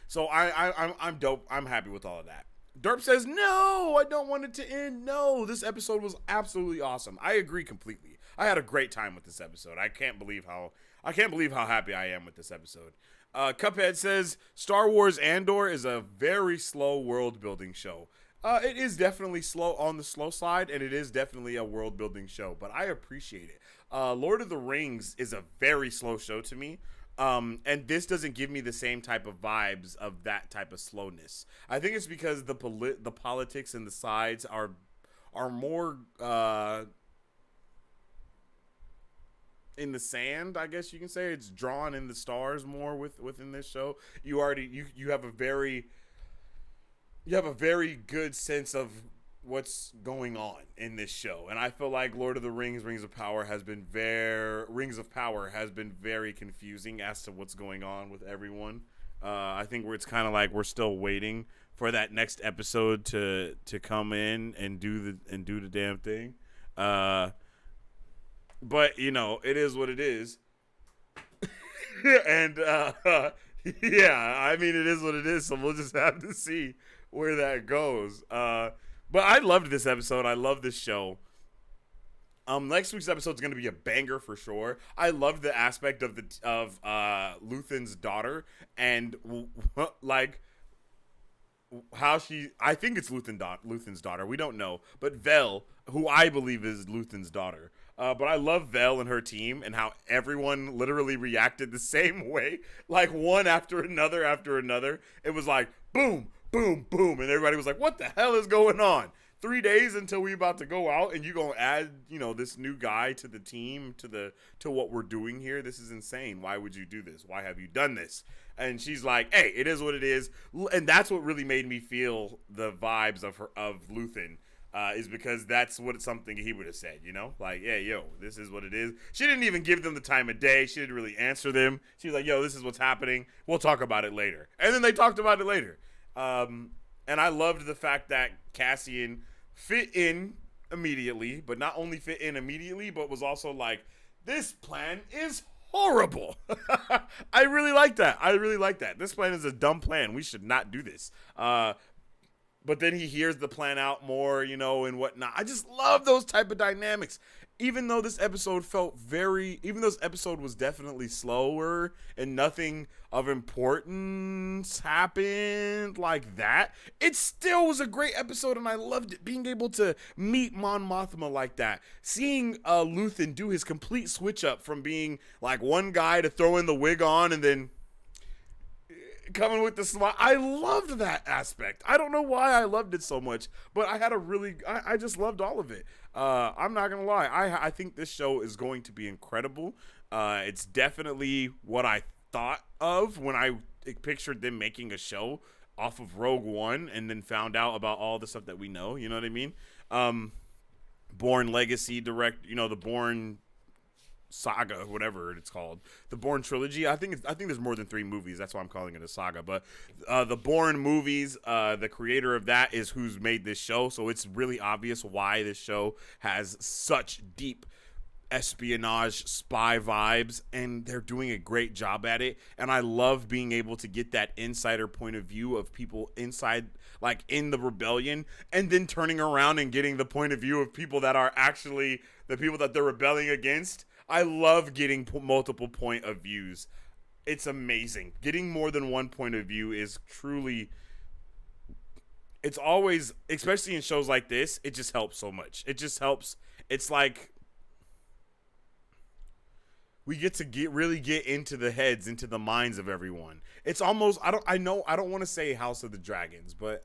[SPEAKER 1] So I'm dope. I'm happy with all of that. Derp says, no, I don't want it to end. No, this episode was absolutely awesome. I agree completely. I had a great time with this episode. I can't believe how happy I am with this episode. Cuphead says, Star Wars Andor is a very slow world building show. It is definitely slow on the slow side, and it is definitely a world building show, but I appreciate it. Lord of the Rings is a very slow show to me. And this doesn't give me the same type of vibes of that type of slowness. I think it's because the politics and the sides are more in the sand, I guess you can say. It's drawn in the stars more within this show. You have a very good sense of what's going on in this show, and I feel like Lord of the Rings, Rings of Power has been very confusing as to what's going on with everyone. I think it's kind of like we're still waiting for that next episode to come in and do the damn thing. But you know, it is what it is. And yeah, I mean, it is what it is, so we'll just have to see where that goes. But I loved this episode. I love this show. Next week's episode is going to be a banger for sure. I love the aspect of Luthen's daughter and like how I think it's Luthen's daughter. We don't know, but Vel, who I believe is Luthen's daughter. But I love Vel and her team and how everyone literally reacted the same way, like one after another. It was like boom, boom, boom, and everybody was like, what the hell is going on? 3 days until we about to go out, and you gonna add, this new guy to the team, to what we're doing here? This is insane. Why would you do this? Why have you done this? And she's like, hey, it is what it is. And that's what really made me feel the vibes of Luthen, is because that's something he would have said, like, yeah, yo, this is what it is. She didn't even give them the time of day. She didn't really answer them. She was like, yo, this is what's happening. We'll talk about it later. And then they talked about it later. And I loved the fact that Cassian fit in immediately, but not only fit in immediately, but was also like, this plan is horrible. I really like that. This plan is a dumb plan. We should not do this. But then he hears the plan out more, and whatnot. I just love those type of dynamics. Even though this episode was definitely slower and nothing of importance happened like that, it still was a great episode, and I loved it. Being able to meet Mon Mothma like that, seeing Luthen do his complete switch up from being like one guy to throwing the wig on and then coming with the smile. I loved that aspect. I don't know why I loved it so much, but I just loved all of it. I'm not gonna lie. I think this show is going to be incredible. It's definitely what I thought of when I pictured them making a show off of Rogue One, and then found out about all the stuff that we know. You know what I mean? Bourne Legacy the Bourne saga, whatever it's called, the Bourne trilogy. I think there's more than 3 movies. That's why I'm calling it a saga. But the Bourne movies, the creator of that is who's made this show. So it's really obvious why this show has such deep espionage spy vibes, and they're doing a great job at it. And I love being able to get that insider point of view of people inside, like in the rebellion, and then turning around and getting the point of view of people that are actually the people that they're rebelling against. I love getting multiple point of views. It's amazing. Getting more than one point of view is truly, it's always, especially in shows like this, it just helps so much. It just helps. It's like we get to really get into the heads, into the minds of everyone. It's almost, I don't want to say House of the Dragons, but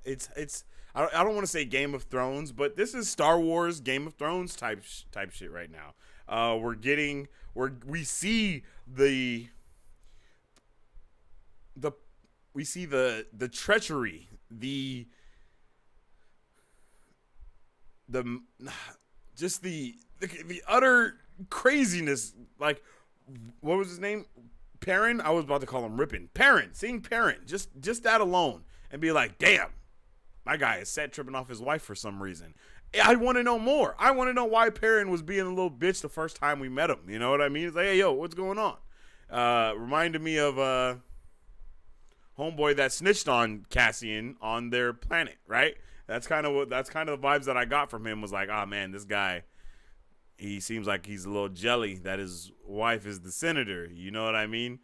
[SPEAKER 1] I don't want to say Game of Thrones, but this is Star Wars Game of Thrones type shit right now. We see the treachery, the just the utter craziness. Like, what was his name? Perrin. I was about to call him Rippin. Perrin. Seeing Perrin, just that alone, and be like, damn, my guy is set tripping off his wife for some reason. I want to know more. I want to know why Perrin was being a little bitch the first time we met him. You know what I mean? It's like, hey, yo, what's going on? Reminded me of homeboy that snitched on Cassian on their planet, right? That's kind of the vibes that I got from him. Was like, oh man, this guy, he seems like he's a little jelly that his wife is the senator. You know what I mean?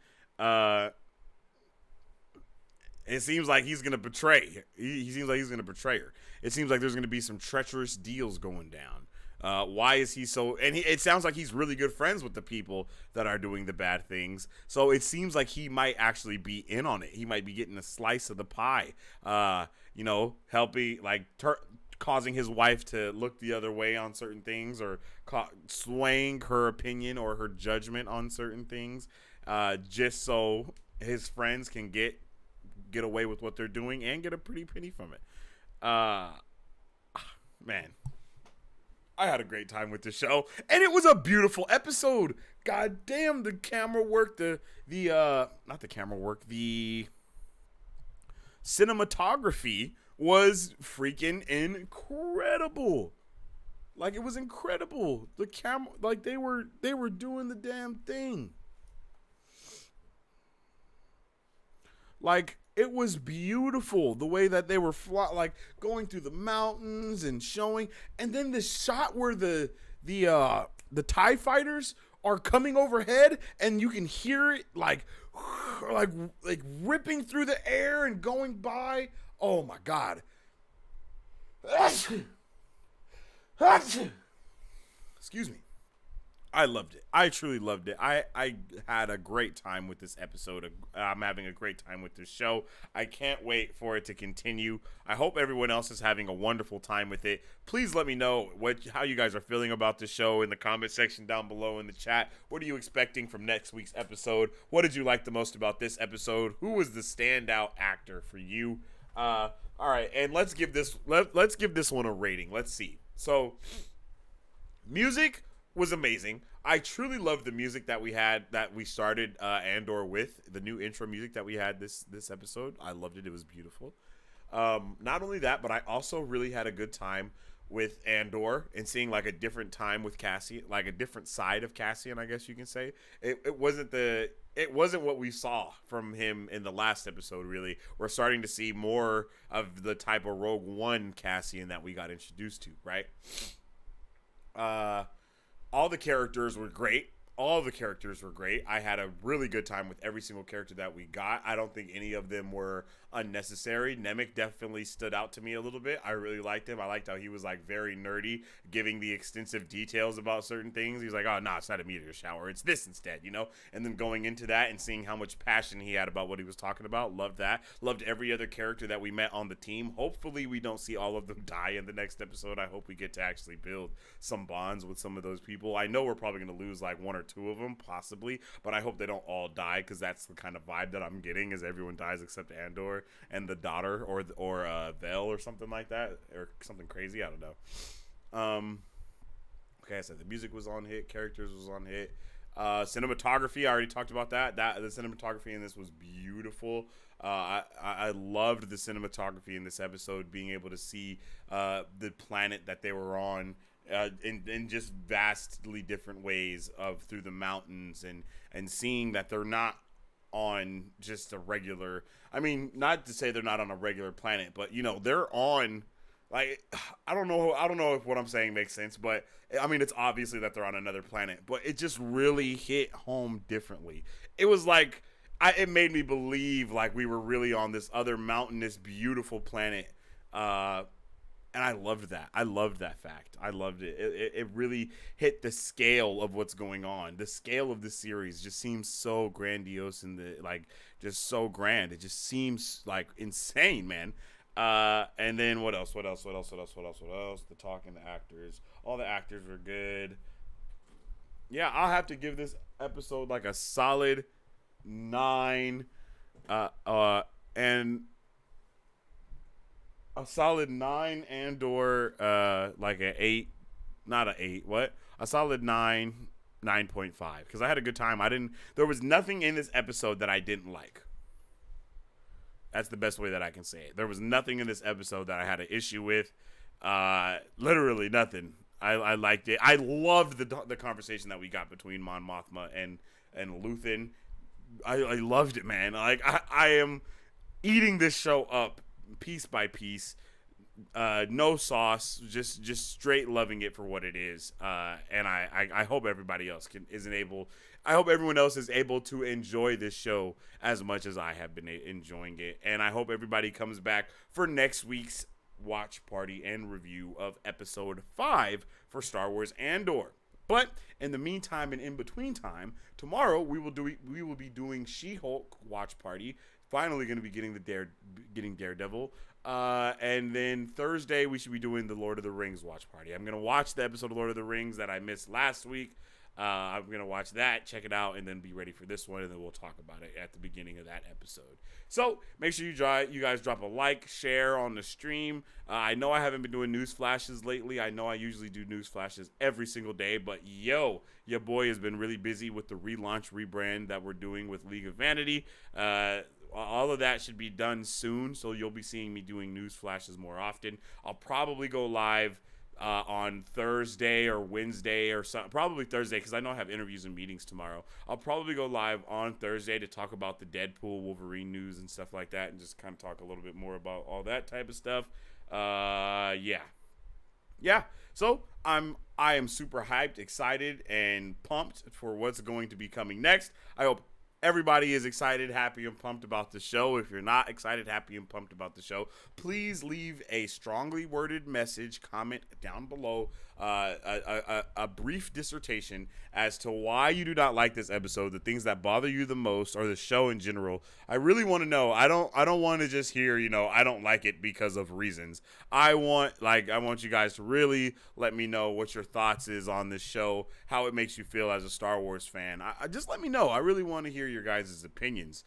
[SPEAKER 1] It seems like he's gonna betray. He seems like he's gonna betray her. It seems like there's gonna be some treacherous deals going down. Why is he so? And it sounds like he's really good friends with the people that are doing the bad things. So it seems like he might actually be in on it. He might be getting a slice of the pie. You know, helping, like, causing his wife to look the other way on certain things, or swaying her opinion or her judgment on certain things, just so his friends can get away with what they're doing and get a pretty penny from it. Man, I had a great time with the show, and it was a beautiful episode. God damn, the camera work, the cinematography was freaking incredible. Like, it was incredible. The camera, like, they were doing the damn thing. Like, it was beautiful the way that they were like going through the mountains and showing, and then the shot where the TIE fighters are coming overhead, and you can hear it like ripping through the air and going by. Oh my god. Excuse me. I loved it. I truly loved it. I had a great time with this episode. I'm having a great time with this show. I can't wait for it to continue. I hope everyone else is having a wonderful time with it. Please let me know how you guys are feeling about the show in the comment section down below in the chat. What are you expecting from next week's episode? What did you like the most about this episode? Who was the standout actor for you? All right, and let's give this one a rating. Let's see. So, music was amazing. I truly loved the music that we started Andor with, the new intro music that we had this episode. I loved it. It was beautiful. Not only that, but I also really had a good time with Andor and seeing like a different time with Cassian, like a different side of Cassian, I guess you can say. It wasn't what we saw from him in the last episode, really. We're starting to see more of the type of Rogue One Cassian that we got introduced to, right? All the characters were great. I had a really good time with every single character that we got. I don't think any of them were unnecessary. Nemec definitely stood out to me a little bit. I really liked him. I liked how he was like very nerdy, giving the extensive details about certain things. He's like, oh, no, it's not a meteor shower. It's this instead, you know? And then going into that and seeing how much passion he had about what he was talking about. Loved that. Loved every other character that we met on the team. Hopefully we don't see all of them die in the next episode. I hope we get to actually build some bonds with some of those people. I know we're probably going to lose like one or two of them, possibly, but I hope they don't all die, because that's the kind of vibe that I'm getting, is everyone dies except Andor and the daughter, or Vel, or something like that, or something crazy. I don't know. Okay, I said the music was on hit, characters was on hit. Cinematography, I already talked about that. The cinematography in this was beautiful. I loved the cinematography in this episode, being able to see the planet that they were on in just vastly different ways through the mountains, and seeing that they're not on just a regular, I mean, not to say they're not on a regular planet, but you know, they're on, like, I don't know if what I'm saying makes sense, but I mean, it's obviously that they're on another planet, but it just really hit home differently. It was like, it made me believe like we were really on this other mountainous, beautiful planet, and I loved that. I loved that fact. I loved it. It really hit the scale of what's going on. The scale of the series just seems so grandiose, and just so grand. It just seems like insane, man. And then what else? The talking, the actors. All the actors were good. Yeah, I'll have to give this episode like a solid 9. And a solid 9 Andor, like an 8, not an 8. What? A solid 9, 9.5. Because I had a good time. There was nothing in this episode that I didn't like. That's the best way that I can say it. There was nothing in this episode that I had an issue with. Literally nothing. I liked it. I loved the conversation that we got between Mon Mothma and Luthen. I loved it, man. Like I am eating this show up piece by piece. No sauce, just straight loving it for what it is. And I hope everybody else I hope everyone else is able to enjoy this show as much as I have been enjoying it. And I hope everybody comes back for next week's watch party and review of episode 5 for Star Wars Andor. But in the meantime and in between time, tomorrow we will be doing She-Hulk watch party. Finally going to be getting Daredevil. And then Thursday we should be doing the Lord of the Rings watch party. I'm going to watch the episode of Lord of the Rings that I missed last week. I'm going to watch that, check it out, and then be ready for this one, and then we'll talk about it at the beginning of that episode. So make sure you guys drop a like, share on the stream. I know I haven't been doing news flashes lately. I know I usually do news flashes every single day, but your boy has been really busy with the rebrand that we're doing with League of Vanity. All of that should be done soon, so you'll be seeing me doing news flashes more often. I'll probably go live on Thursday or Wednesday or something. Probably Thursday, because I know I have interviews and meetings tomorrow. I'll probably go live on Thursday to talk about the Deadpool, Wolverine news and stuff like that, and just kind of talk a little bit more about all that type of stuff. Yeah. So I am super hyped, excited, and pumped for what's going to be coming next. I hope everybody is excited, happy, and pumped about the show. If you're not excited, happy, and pumped about the show, please leave a strongly worded message, comment down below, a brief dissertation as to why you do not like this episode, the things that bother you the most, or the show in general. I really want to know. I don't want to just hear, I don't like it because of reasons. I want you guys to really let me know what your thoughts is on this show, how it makes you feel as a Star Wars fan. I just let me know. I really want to hear your guys' opinions,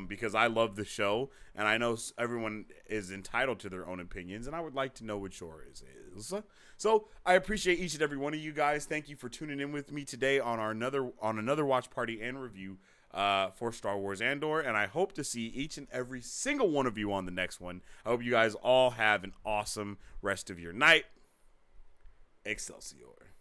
[SPEAKER 1] because I love the show, and I know everyone is entitled to their own opinions, and I would like to know what yours is. So I appreciate each and every one of you guys. Thank you for tuning in with me today on another watch party and review for Star Wars Andor, and I hope to see each and every single one of you on the next one. I hope you guys all have an awesome rest of your night. Excelsior.